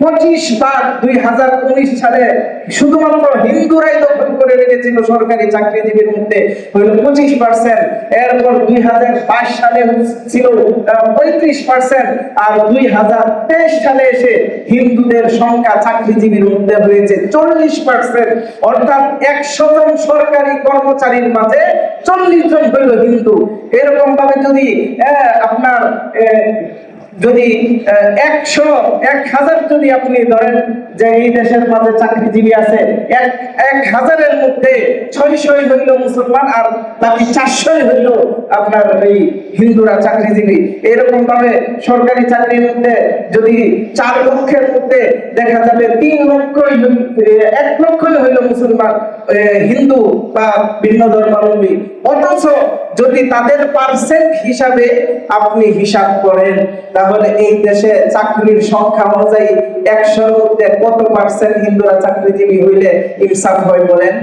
25 ভাগ 2019 সালে শুধুমাত্র হিন্দুরাই দখল করে রেখেছিল সরকারি চাকরিজীবীর মধ্যে হইল 25%। এরপর 2022 সালে ছিল 35%, আর 2023 সালে এসে হিন্দুদের সংখ্যা চাকরিজীবীর মধ্যে হয়েছে 40%। অর্থাৎ 100 জন সরকারি কর্মচারীর মাঝে 40 জন হইল হিন্দু। এরকম ভাবে যদি আপনার যদি 1000 যদি আপনি ধরেন যে এই দেশের মাঝে চাকরিজীবী আছে, 1000-এর মধ্যে 600 হইল মুসলমান, আর বাকি 400 হইল আপনার এই হিন্দুরা চাকরিজীবী। এরকম ভাবে সরকারি চাকরির মধ্যে যদি 4 লক্ষের মধ্যে দেখা যাবে 1 লক্ষই হইল মুসলমান, হিন্দু বা ভিন্ন ধর্মাবলম্বী। অথচ যদি তাদের পার্সেন্ট হিসাবে আপনি হিসাব করেন, তাহলে এই দেশে চাকরির সংখ্যা অনুযায়ী 100-এর মধ্যে কত পার্সেন্ট হিন্দুরা চাকরিজীবী হইলে ইনসাফ হয় বলেন?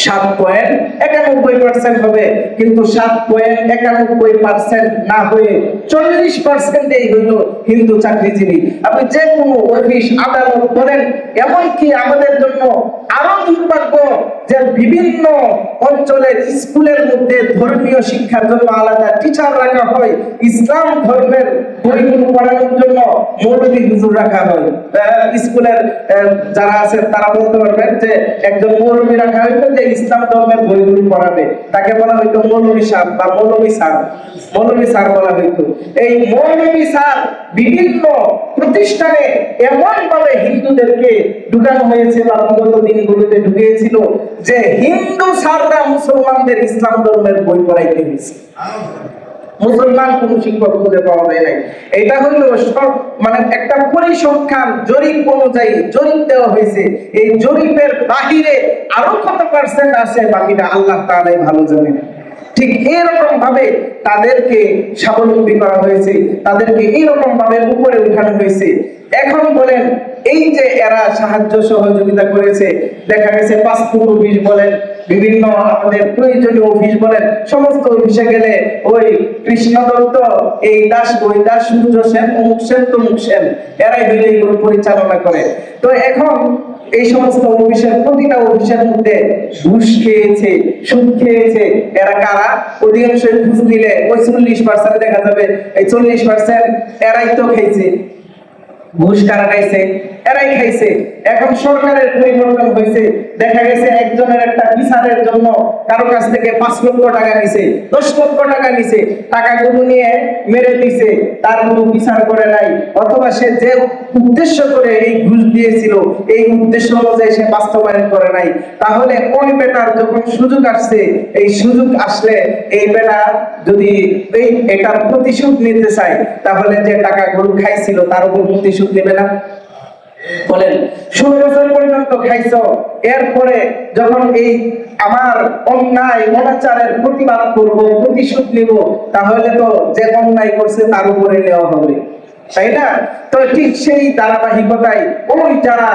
7.91% হবে। কিন্তু 7.91% না হয়ে 40%-এই হইল হিন্দু চাকরিজীবী। আপনি যে কোনো অফিস আদালত বলেন, এমনকি আমাদের জন্য আরো দুর্ভাগ্য যে বিভিন্ন অঞ্চলের স্কুলের মধ্যে ধর্মীয় শিক্ষার জন্য আলাদা টিচার রাখা হয়, ইসলাম ধর্মের বইগুলো পড়ানোর জন্য মৌলবী হুজুর রাখা হয়। স্কুলের যারা আছে তারা বলতে পারবেন যে একজন মৌলবী রাখা হইতো যে ইসলাম ধর্মের বইগুলো পড়াবে, তাকে বলা হইতো মৌলবী সাহেব বা মৌলবী স্যার বলা হইতো। এই মৌলবী স্যার বিভিন্ন প্রতিষ্ঠানে এমন ভাবে হিন্দুদেরকে ঢুকানো হয়েছে বা বিগত দিনগুলোতে ঢুকিয়েছিল যে হিন্দু স্যাররা মুসলমানদের ইসলাম ধর্মের বই পড়াইতে হয়েছে। মুসলমান কোন শিক্ষক খুঁজে পাওয়া যায় নাই। এটা হলো মানে একটা পরিসংখ্যান জরিপ অনুযায়ী জরিপ দেওয়া হয়েছে। এই জরিপের বাহিরে আরো কত পার্সেন্ট আছে বাকিটা আল্লাহ তাআলাই ভালো জানেন। ঠিক এরকম ভাবে তাদেরকে স্বাবলম্বী করা হয়েছে, তাদেরকে এরকম ভাবে উপরে উঠানো হয়েছে। এখন বলেন, এই যে এরা সাহায্য সহযোগিতা করেছে, দেখা গেছে পাসপোর্ট অফিস বলেন, বিভিন্ন আমাদের প্রয়োজনীয় অফিস বলেন, সমস্ত অফিসে গেলে ওই কৃষ্ণ দত্ত, এই দাস, ওই দাস, সূর্য সেন, অমুক সেন, তমুক সেন, এরাই মিলে এগুলো পরিচালনা করে। তো এখন এই সমস্ত অফিসের, প্রতিটা অফিসের মধ্যে ঘুষ খেয়েছে, সুদ খেয়েছে। এরা কারা? অধিকাংশ ঘুষ দিলে ওই 40% দেখা যাবে, এই 40% এরাই তো খেয়েছে। ঘুষ কারা খাইছে? এরাই খাইছে। এখন সরকারের পরিবর্তন হয়েছে, দেখা গেছে একজনের একটা বিচারের জন্য কারো কাছ থেকে 5 লক্ষ টাকা নিছে, 10 লক্ষ টাকা নিছে, টাকাগুলো নিয়ে মেরে দিছে, তার কোনো বিচার করে নাই, অথবা সে যে উদ্দেশ্য করে এই ঘুষ দিয়েছিল এই উদ্দেশ্য অনুযায়ী সে বাস্তবায়ন করে নাই। তাহলে ওই বেটার যখন সুযোগ আসছে, এই সুযোগ আসলে এই বেটা যদি এটার প্রতিশোধ নিতে চায়, তাহলে যে টাকাগুলো খাইছিল তার উপর প্রতিশোধ নেবে না? বলেন, 16 বছর পর্যন্ত খাইছো, এরপরে যখন এই আমার অন্যায় অনাচারের প্রতিবাদ করব, প্রতিশোধ নিব, তাহলে তো যে অন্যায় করছে তার উপরে নেওয়া হবে, তাই না? তো ঠিক সেই ধারাবাহিকতায় ওই যারা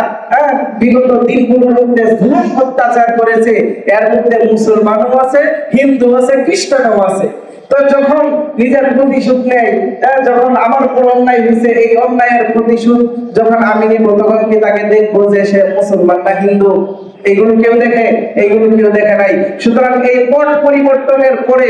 বিগত দিনগুলোর মধ্যে জুলুম অত্যাচার করেছে, এর মধ্যে মুসলমানও আছে, হিন্দু আছে, খ্রিস্টানও আছে। তো যখন নিজের প্রতিশোধ নেয়, যখন আমার উপর অন্যায় হয়েছে, এই অন্যায়ের প্রতিশোধ যখন আমি নিব, তখন কি তাকে দেখবো যে সে মুসলমান না হিন্দু? এইগুলো কেউ দেখে? এইগুলো কেউ দেখে নাই। সুতরাং এই পট পরিবর্তনের পরে,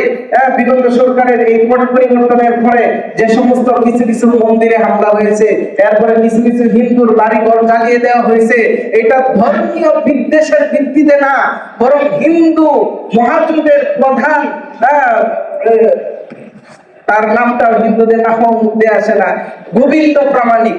বিগত সরকারের এই পট পরিবর্তনের পরে যে সমস্ত কিছু কিছু মন্দিরে হামলা হয়েছে, এরপরে কিছু কিছু হিন্দুর বাড়িঘর জ্বালিয়ে দেওয়া হয়েছে, এটা ধর্মীয় বিদ্বেষের ভিত্তিতে না, বরং হিন্দু মহাজোটের প্রধান, তার নামটা হিন্দুদের নাম মধ্যে আসে না, গোবিন্দ প্রামাণিক,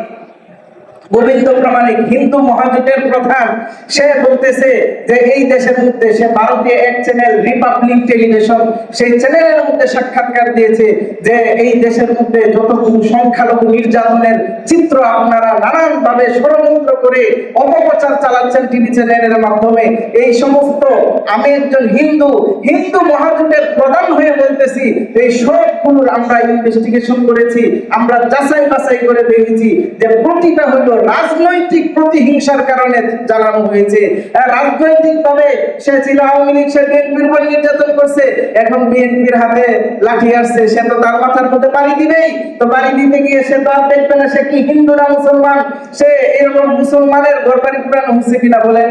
হিন্দু মহাজোটের প্রধান, সে বলতেছে যে এই দেশের মধ্যে, সে ভারতীয় এক চ্যানেল রিপাবলিক টেলিভিশন, সেই চ্যানেলের মধ্যে সাক্ষাৎকার দিয়েছে যে এই দেশের মধ্যে যতটুকু সংখ্যালঘু নির্যাতনের চিত্র আপনারা নানান ভাবে ষড়যন্ত্র করে অপপ্রচার চালাচ্ছেন টিভি চ্যানেলের মাধ্যমে, এই সমস্ত, আমি একজন হিন্দু মহাজোটের প্রধান হয়ে বলতেছি, এই সবগুলোর আমরা ইনভেস্টিগেশন করেছি, আমরা যাচাই বাছাই করে দেখেছি যে প্রতিটা হলো রাজনৈতিক প্রতিহিংসার কারণে জানানো হয়েছে। রাজনৈতিক ভাবে সে ছিল আওয়ামী লীগ, সে বিএনপির উপর নির্যাতন করছে, এখন বিএনপির হাতে লাঠি আসছে, সে তো তার মাথার মধ্যে বাড়ি দিবেই, তো বাড়ি দিতে গিয়ে সে তো আর দেখবে না সে কি হিন্দু না মুসলমান, সে এরকম মুসলমানের ঘর বাড়ি পুরানো হয়েছে কিনা বলেন?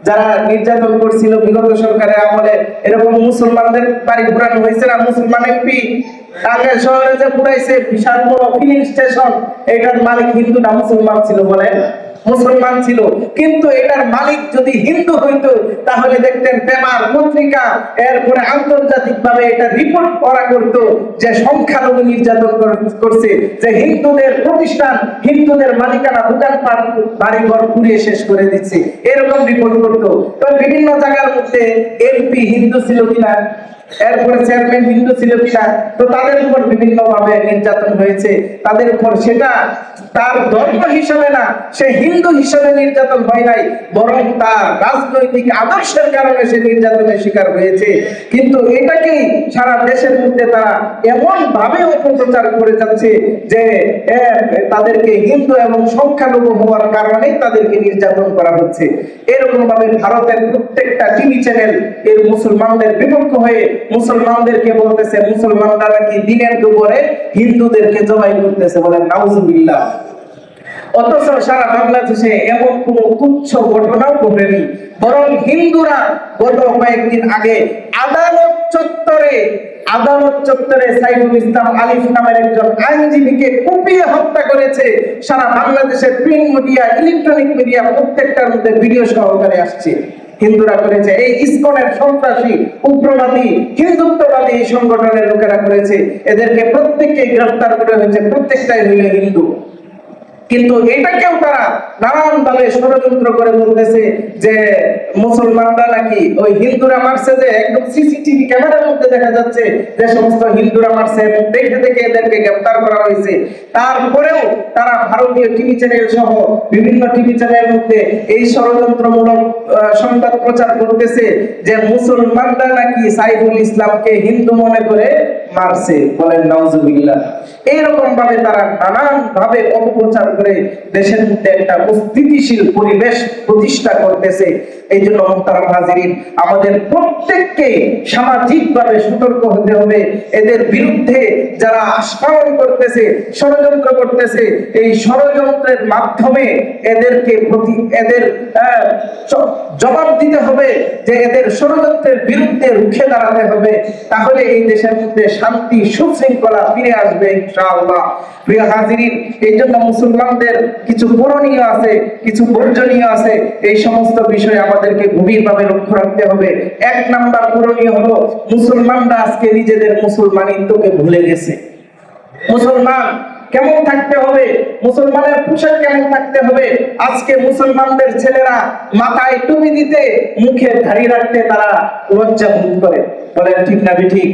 যারা নির্যাতন করছিল বিগত সরকারের আমলে, এরকম মুসলমানদের বাড়ি পুরানো হয়েছে না? মুসলমান এমপি টাঙ্গাইল শহরে যে পুরাইছে বিশাল বড় ফিলিং স্টেশন, এটার মালিক হিন্দু না মুসলমান ছিল বলেন? মুসলমান ছিল। কিন্তু এটার মালিক যদি হিন্দু হইতো, তাহলে দেখতেন পেপার, পত্রিকা, এরপরে আন্তর্জাতিক ভাবে এটা রিপোর্ট করা করতো যে সংখ্যালঘু নির্যাতন করছে, যে হিন্দুদের প্রতিষ্ঠান, হিন্দুদের মালিকানা, দোকানপাট, বাড়িঘর পুড়িয়ে শেষ করে দিচ্ছে, এরকম রিপোর্ট করতো। তো বিভিন্ন জায়গার মধ্যে এমপি হিন্দু ছিল কিনা, এরপরে চেয়ারম্যান হিন্দু ছিল কিনা, তো তাদের উপর বিভিন্ন ভাবে নির্যাতন হয়েছে, তাদের উপর সেটা তার ধর্ম হিসাবে না, সে হিন্দু হিসাবে নির্যাতন হয় নাই, বরং তার রাজনৈতিক আদর্শের কারণে সে নির্যাতনের শিকার হয়েছে। কিন্তু এটাকেই সারা দেশের মধ্যে তারা এমন ভাবে অপপ্রচার করে যাচ্ছে যে তাদেরকে হিন্দু এবং সংখ্যালঘু হওয়ার কারণে তাদেরকে নির্যাতন করা হচ্ছে। এরকম ভাবে ভারতের প্রত্যেকটা টিভি চ্যানেল এর মুসলমানদের বিপক্ষ হয়ে মুসলমানদেরকে বলতেছে মুসলমানরা নাকি দিনের দুপুরে হিন্দুদেরকে জবাই করতেছে, বলেন নাউজুবিল্লাহ। অথচ সারা বাংলাদেশে এমন কোন তুচ্ছ ঘটনাও ঘটেনি, বরং হিন্দুরা গত কয়েকদিন আগে আদালত চত্বরে সাইফুল ইসলাম আলিফ নামের একজন আইনজীবীকে কুপিয়ে হত্যা করেছে। সারা বাংলাদেশের প্রিন্ট মিডিয়া, ইলেকট্রনিক মিডিয়া প্রত্যেকটার মধ্যে ভিডিও সহকারে আসছে। হিন্দুরা করেছে, এই ইসকনের সন্ত্রাসী, উগ্রবাদী, হিন্দুত্ববাদী এই সংগঠনের লোকেরা করেছে। এদেরকে প্রত্যেককে গ্রেফতার করা হয়েছে, প্রত্যেকটাই হইল হিন্দু। কিন্তু এটাকেও তারা নানান ভাবে ষড়যন্ত্র করে বলতেছে যে মুসলমানরা নাকি ওই হিন্দুরা মারছে, যে একদম সিসিটিভি ক্যামেরার মধ্যে দেখা যাচ্ছে যে সমস্ত হিন্দুরা মারছে এবং দেখে দেখে এদেরকে গ্রেফতার করা হয়েছে। তারপরেও তারা ভারতীয় টিভি চ্যানেল সহ বিভিন্ন টিভি চ্যানেলের মধ্যে এই ষড়যন্ত্রমূলক সংবাদ প্রচার করতেছে যে মুসলমানরা নাকি সাইফুল ইসলামকে হিন্দু মনে করে মারছে। বলেন নাউজুবিল্লাহ। এইরকম ভাবে তারা নানান ভাবে অপপ্রচার করে দেশের মধ্যে একটা অস্থিতিশীল পরিবেশ প্রতিষ্ঠা করতেছে। এই জন্য মুহতারাম হাজিরিন, আমাদের প্রত্যেককে সামাজিকভাবে সতর্ক হতে হবে। এদের বিরুদ্ধে যারা আস্ফালন করতেছে, ষড়যন্ত্র করতেছে, এই ষড়যন্ত্রের মাধ্যমে এদেরকে এদের জবাব দিতে হবে, যে এদের ষড়যন্ত্রের বিরুদ্ধে রুখে দাঁড়াতে হবে। তাহলে এই দেশের মধ্যে শান্তি সুশৃঙ্খলা ফিরে আসবে ইনশাআল্লাহ। প্রিয় হাজিরিন, এই জন্য মুসলমানদের কিছু করণীয় আছে, কিছু বর্জনীয় আছে। এই সমস্ত বিষয় আমাদেরকে গভীরভাবে লক্ষ্য রাখতে হবে। এক নাম্বার করণীয় হলো, মুসলমানরা আজকে নিজেদের মুসলমানিত্বকে ভুলে গেছে। মুসলমান কেমন থাকতে হবে, মুসলমানের পোশাক কেমন থাকতে হবে, আজকে মুসলমানদের ছেলেরা মাথায় টুপি দিতে, মুখে দাড়ি রাখতে তারা লজ্জা বোধ করে। বলেন ঠিক না ঠিক?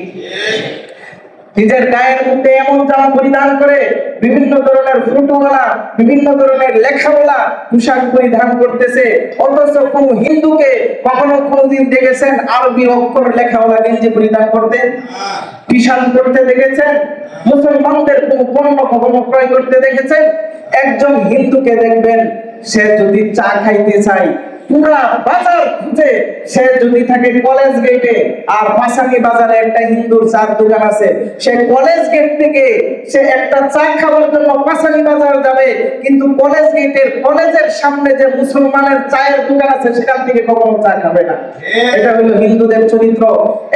নিজের গায়ের মধ্যে এমন জামা পরিধান করে, বিভিন্ন ধরনের ফটোওয়ালা, বিভিন্ন ধরনের লেখাওয়ালা পোশাক পরিধান করতেছে। অথচ কোন হিন্দুকে কখনো কোনদিন দেখেছেন আরবি অক্ষর লেখাওয়ালা গেঞ্জি পরিধান করতে, টি শার্ট পরতে দেখেছেন? মুসলমানদের কোন পণ্য কখনো ক্রয় করতে দেখেছেন? একজন হিন্দুকে দেখবেন, সে যদি চা খাইতে চায় পুরা বাজার খুঁজে, সে যদি থাকে কলেজ গেটে, আর পাশানি বাজারে একটা হিন্দুর চার দোকান আছে, সে কলেজ গেট থেকে সে একটা চা খাওয়ার জন্য পাশানি বাজার যাবে, কিন্তু কলেজ গেটের কলেজের সামনে যে মুসলমানের চায়ের দোকান আছে সেখান থেকে কখনো চা খাবে না। এটা হলো হিন্দুদের চরিত্র।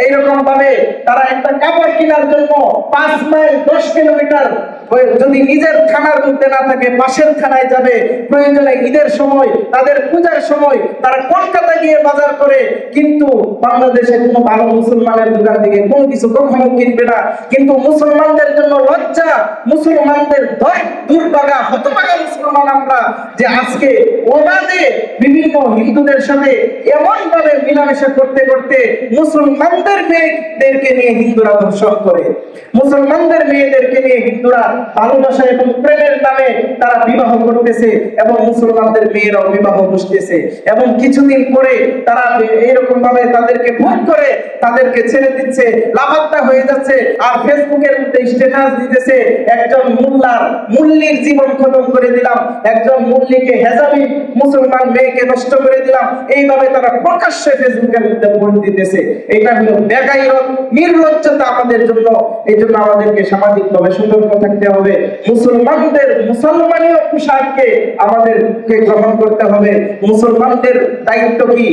এইরকম ভাবে তারা একটা কাপড় কেনার জন্য 5 মাইল 10 কিলোমিটার যদি নিজের থানার মধ্যে না থাকে পাশের থানায় যাবে। প্রয়োজনে ঈদের সময়, তাদের পূজার সময় তারা কলকাতা গিয়ে বাজার করে, কিন্তু বাংলাদেশে কোনো ভালো মুসলমানের দোকান থেকে কোনো কিছু কখনো কিনবে না। কিন্তু মুসলমানদের জন্য লজ্জা, মুসলমানদের দুর্ভাগা, হতভাগা মুসলমান আমরা, যে আজকে ওবাদে বিভিন্ন হিন্দুদের সাথে এমন ভাবে মিলামেশা করতে করতে মুসলমানদের মেয়েদেরকে নিয়ে হিন্দুরা ধর্ষণ করে, মুসলমানদের মেয়েদেরকে নিয়ে হিন্দুরা ভালোবাসা এবং প্রেমের নামে তারা বিবাহ করতেছে, এবং মুসলমানদের মেয়েরাও বিবাহ বসতেছে। এবং কিছুদিন পরে তারা এইরকম ভাবে তাদেরকে ভোট করে তাদেরকে ছেড়ে দিচ্ছে, লাপাত্তা হয়ে যাচ্ছে, আর ফেসবুকের মধ্যে স্ট্যাটাস দিতেছে, একজন মুল্লির জীবন খতম করে দিলাম, একজন মুল্লিকে হেজাবি মুসলমান মেয়েকে নষ্ট করে দিলাম। এইভাবে তারা প্রকাশ্যে ফেসবুকের মধ্যে ভোট দিতেছে। এটা হলো বেগাইরত, নির্লজ্জতা আমাদের জন্য। এই জন্য আমাদেরকে সামাজিকভাবে সতর্ক থাকতে হবে। মুসলমানদের মুসলমানীয় পোশাককে আমাদেরকে গ্রহণ করতে হবে। মুসলমানদের দায়িত্ব কি,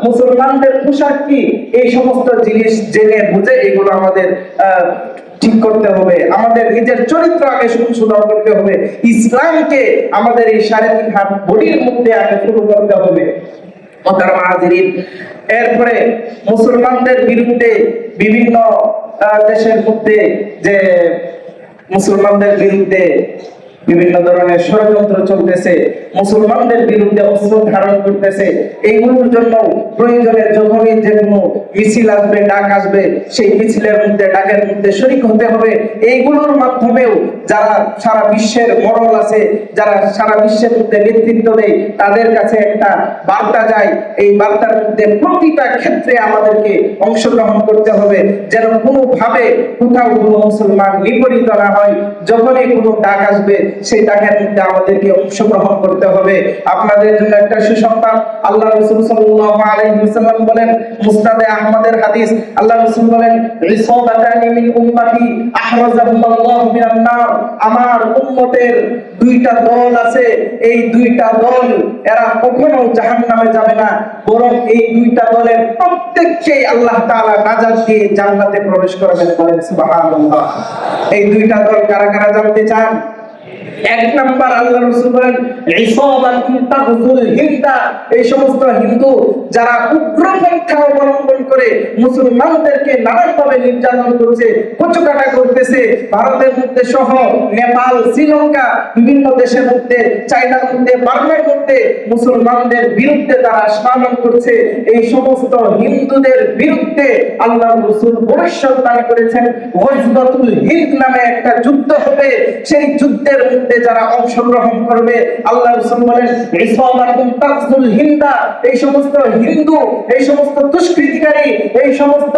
মুসলমানদের পোশাক কি, এই সমস্ত জিনিস জেনে বুঝে এগুলো আমাদের ঠিক করতে হবে। আমাদের নিজের চরিত্র আগে সংশোধন করতে হবে। ইসলামকে আমাদের এই 3.5 হাত বডির মধ্যে আগে শুরু করতে হবে। এরপরে মুসলমানদের বিরুদ্ধে বিভিন্ন দেশের মধ্যে যে মুসলমানদের বিরুদ্ধে বিভিন্ন ধরনের ষড়যন্ত্র চলতেছে, মুসলমানদের বিরুদ্ধে অস্ত্র ধারণ করতেছে, এইগুলোর জন্য প্রয়োজনে যখনই যে কোনো মিছিল আসবে, ডাক আসবে, সেই মিছিলের মধ্যে, ডাকের মধ্যে শরীক হতে হবে। এইগুলোর মাধ্যমেও যারা সারা বিশ্বের মরল আছে, যারা সারা বিশ্বের মধ্যে নেতৃত্ব দেয়, তাদের কাছে একটা বার্তা যায়। এই বার্তার মধ্যে প্রতিটা ক্ষেত্রে আমাদেরকে অংশগ্রহণ করতে হবে, যেন কোনোভাবে কোথাও কোনো মুসলমান বিপরীত না হয়। যখনই কোনো ডাক আসবে, সেই ডাকের মধ্যে আমাদেরকে অংশগ্রহণ করতে হবে। আপনাদের জন্য একটা সুসংবাদ, আল্লাহ রাসূল সাল্লাল্লাহু আলাইহি ওয়াসাল্লাম বলেন, মুসনাদে আহমদের হাদিস, আল্লাহ রাসূল বলেন, ইসাবাতানি মিন উম্মতি আহরাজাহুল্লাহু মিনান নার, আমার উম্মতের 2টা দল আছে, এই 2টা দল এরা কখনো জাহান্নামে যাবে না, বরং এই 2টা দলের প্রত্যেককে আল্লাহ তাআলা নাজাত দিয়ে জান্নাতে প্রবেশ করাবেন। বলেন সুবহানাল্লাহ। এই 2টা দল কারা কারা জানতে চান? এক নাম্বার আল্লাহ রাসূল বলেন ইসাবাতুন তাগজুল হিন্দা, এই সমস্ত হিন্দু যারা উগ্রপন্থা অবলম্বন করে মুসলমানদেরকে নানানভাবে নির্যাতন করছে, কচুকাটা করতেছে, ভারতের মধ্যে সহ নেপাল, শ্রীলঙ্কা, বিভিন্ন দেশের মধ্যে, চায়নার মধ্যে, বার্মার মধ্যে মুসলমানদের বিরুদ্ধে তারা আক্রমণ করছে, এই সমস্ত হিন্দুদের বিরুদ্ধে আল্লাহ রাসূল ভবিষ্যৎবাণী করেছেন গজওয়াতুল হিন্দ নামে একটা যুদ্ধ হবে। সেই যুদ্ধের মধ্যে যারা অংশগ্রহণ করবে, আল্লাহ রাসূল বলেন ইসাবাতুন তাগজুল হিন্দা, এই সমস্ত হিন্দু, এই সমস্ত দুষ্কৃতিকারী, এই সমস্ত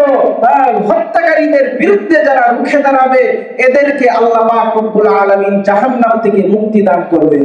হত্যাকারীদের বিরুদ্ধে যারা রুখে দাঁড়াবে, এদেরকে আল্লাহ পাক রব্বুল আলামিন জাহান্নাম থেকে মুক্তি দান করবে।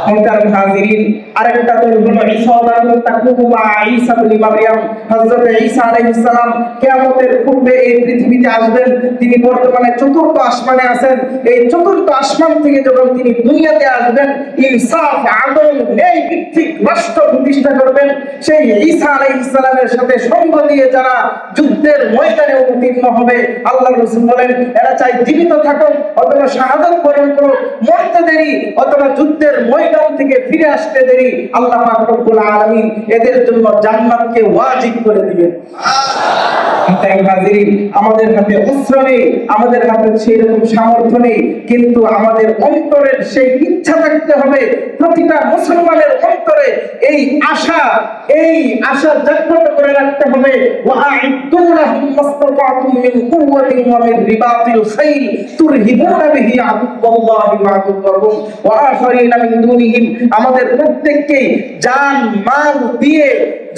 মুহতারাম হাজিরিন, আরেকটা দল হলো ইসাবাতুন তাকুমু মা ঈসা ইবনে মারইয়াম। হযরত ঈসা আলাইহিস সালাম কিয়ামতের পূর্বে এই পৃথিবীতে আসবেন। তিনি বর্তমানে চতুর্থ আসমানে আছেন। এই চতুর্থ আসমান থেকে যখন তিনি দুনিয়াতে আসবেন, ইনসাফ, আদল, ন্যায় ভিত্তিক রাষ্ট্র প্রতিষ্ঠা করবেন। সেই ঈসা আলাইহিস সালামের সাথে সঙ্গ দিয়ে যারা যুদ্ধের ময়দানে অবতীর্ণ হবে, আল্লাহর রাসূল বলেন এরা চাই জীবিত থাকুক অথবা শাহাদাত বরণ করুক, মরতে দেরি অথবা যুদ্ধের ময়দান থেকে ফিরে আসতে দেরি, আল্লাহ পাক রব্বুল আলামিন এদের জন্য জান্নাতকে ওয়াজিব করে দিবেন। তাই হাজিরিন, আমাদের হাতে অস্ত্র নেই, আমাদের হাতে সেই রকম সামর্থ্য নেই, কিন্তু আমাদের অন্তরের সেই ইচ্ছা থাকতে হবে। প্রতিটা মুসলমানের অন্তরে এই আশা জাগ্রত করে রাখতে হবে। ওয়াআইদু লাহুম মাসতাতাতুম মিন কুওয়াতিন ওয়া মিন রিবাতিল খাইল তুরহিবুনা বিহি আদুওয়াল্লাহি ওয়া আদুওয়াকুম ওয়া আখারিনা মিন দুনিহিম। আমাদের প্রত্যেককেই জান মাল দিয়ে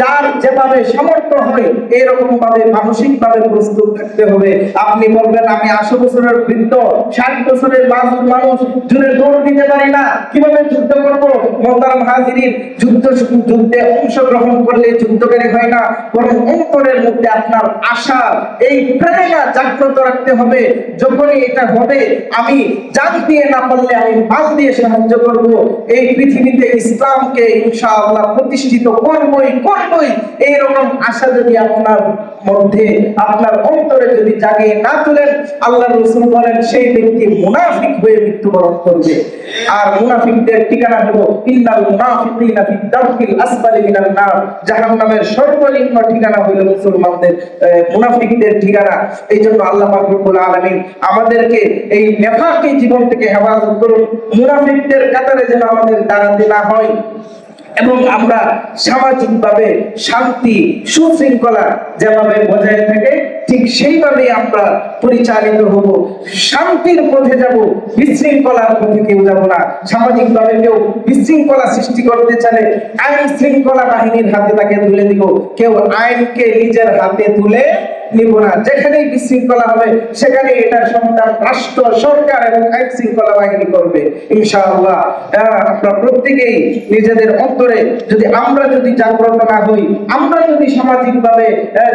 যার যেভাবে সামর্থ্য হয় এরকম ভাবে মানসিকভাবে প্রস্তুত থাকতে হবে। আপনি বলবেন আমি 80 বছরের বৃদ্ধ, 60 বছরের মাজুর মানুষ, জুড়ে দৌড় দিতে পারি না, কিভাবে যুদ্ধ করব? মুহতারাম হাজিরিন, যুদ্ধে অংশগ্রহণ করলে যুদ্ধকারী হয় না, বরং অন্তরের মধ্যে আপনার আশা, এই প্রেরণা জাগ্রত রাখতে হবে। যখনই এটা হবে, আমি জান দিয়ে না পারলে আমি মাল দিয়ে সাহায্য করব। এই পৃথিবীতে ইসলামকে ইনশাআল্লাহ প্রতিষ্ঠিত করবই। এইরকম আশা যদি আপনার মধ্যে, আপনার অন্তরে যদি জাগিয়ে না তোলেন, আল্লাহর রাসূল বলেন সেই ব্যক্তি মুনাফিক হয়ে মৃত্যুবরণ করবে। আর মুনাফিকদের ঠিকানা হলো ইন্নাল মুনাফিকিনা ফি দারকিল আসফালি মিনান নার, জাহান্নামের সর্বনিম্ন ঠিকানা হলো মুসলমানদের মুনাফিকদের ঠিকানা। এইজন্য আল্লাহ পাক রব্বুল আলামিন আমাদেরকে এই নেফাকি জীবন থেকে হেফাজত করুন, মুনাফিকদের কাতারে যেন আমাদের দাঁড়াতে না হয়, এবং আমরা সামাজিকভাবে শান্তি, সুশৃঙ্খলা যেভাবে বজায় থাকে ঠিক সেইভাবে আমরা পরিচালিত হব। শান্তির পথে যাব, বিশৃঙ্খলার পথে কেউ যাব না। সামাজিকভাবে কেউ বিশৃঙ্খলা সৃষ্টি করতে চাইলে আইন শৃঙ্খলা বাহিনীর হাতে তাকে তুলে দিব, কেউ আইনকে নিজের হাতে তুলে নিব না। যেখানেই বিশৃঙ্খলা হবে সেখানে এটার সমাধান রাষ্ট্র, সরকার এবং আইন শৃঙ্খলা বাহিনী করবে ইনশাআল্লাহ। আমরা প্রত্যেকেই নিজেদের অন্তরে আমরা যদি জাগ্রত না হই, আমরা যদি সামাজিকভাবে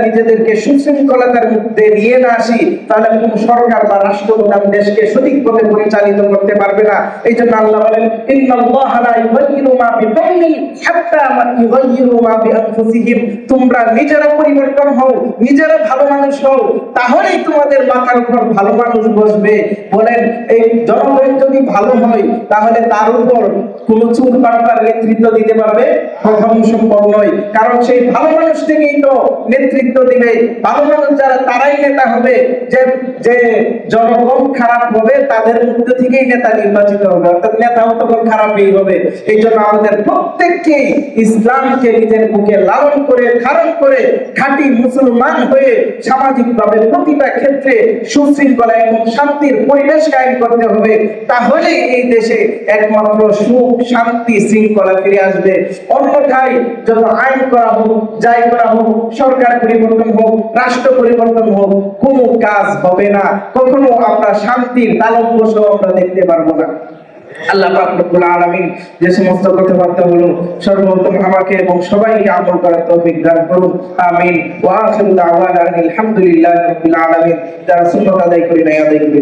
নিজেদেরকে সুশৃঙ্খলতার মধ্যে নিয়ে না আসি, তাহলে কোন সরকার বা রাষ্ট্র প্রধান দেশকে সঠিক পথে পরিচালিত করতে পারবে না। এই জন্য আল্লাহ বলেন ইন্নাল্লাহা লা ইউগাইয়িরু মা বিকাওমিন হাত্তা ইউগাইয়িরু মা বিআনফুসিহিম। তোমরা নিজেরা পরিবর্তন হও, নিজেরা ভালো মানুষ হও, তাহলেই তোমাদের মাথার উপর ভালো মানুষ বসবে। বলেন এই জনগণ যদি ভালো হয়, তাহলে তার উপর কোন চুর বাটপার নেতৃত্ব দিতে পারবে? কখনো সম্ভব নয়। কারণ সেই ভালো মানুষ থেকেই তো নেতৃত্ব দিবে। ভালো মানুষ যারা, তারাই নেতা হবে। যে জনগণ খারাপ হবে, তাদের মধ্যে থেকেই নেতা নির্বাচিত হবে, অর্থাৎ নেতাও তখন খারাপই হবে। এই জন্য আমাদের প্রত্যেককেই ইসলামকে নিজের বুকে লালন করে, ধারণ করে, খাঁটি মুসলমান হয়ে সামাজিকভাবে প্রতিটা ক্ষেত্রে সুশৃঙ্খলা এবং শান্তির পরিবেশ কায়েম করতে হবে। তাহলে এই দেশে একমাত্র সুখ, শান্তি, শৃঙ্খলা ফিরে আসবে। অন্যথায় যত আইন করা হোক, যাই করা হোক, সরকার পরিবর্তন হোক, রাষ্ট্র পরিবর্তন হোক, কোনো কাজ হবে না। কখনো আমরা শান্তির তালব্য আমরা দেখতে পারবো না। আল্লাহ পাক রব্বুল আলামিন যে সমস্ত কথাবার্তা হলো সর্বপ্রথম আমাকে এবং সবাইকে আমল করার তৌফিক দান করুন, আমিন। ওয়া আখিরু দাওয়ানা আলহামদুলিল্লাহি রাব্বিল আলামিন। যারা সুন্নাত আদায় করি না আদায় করি।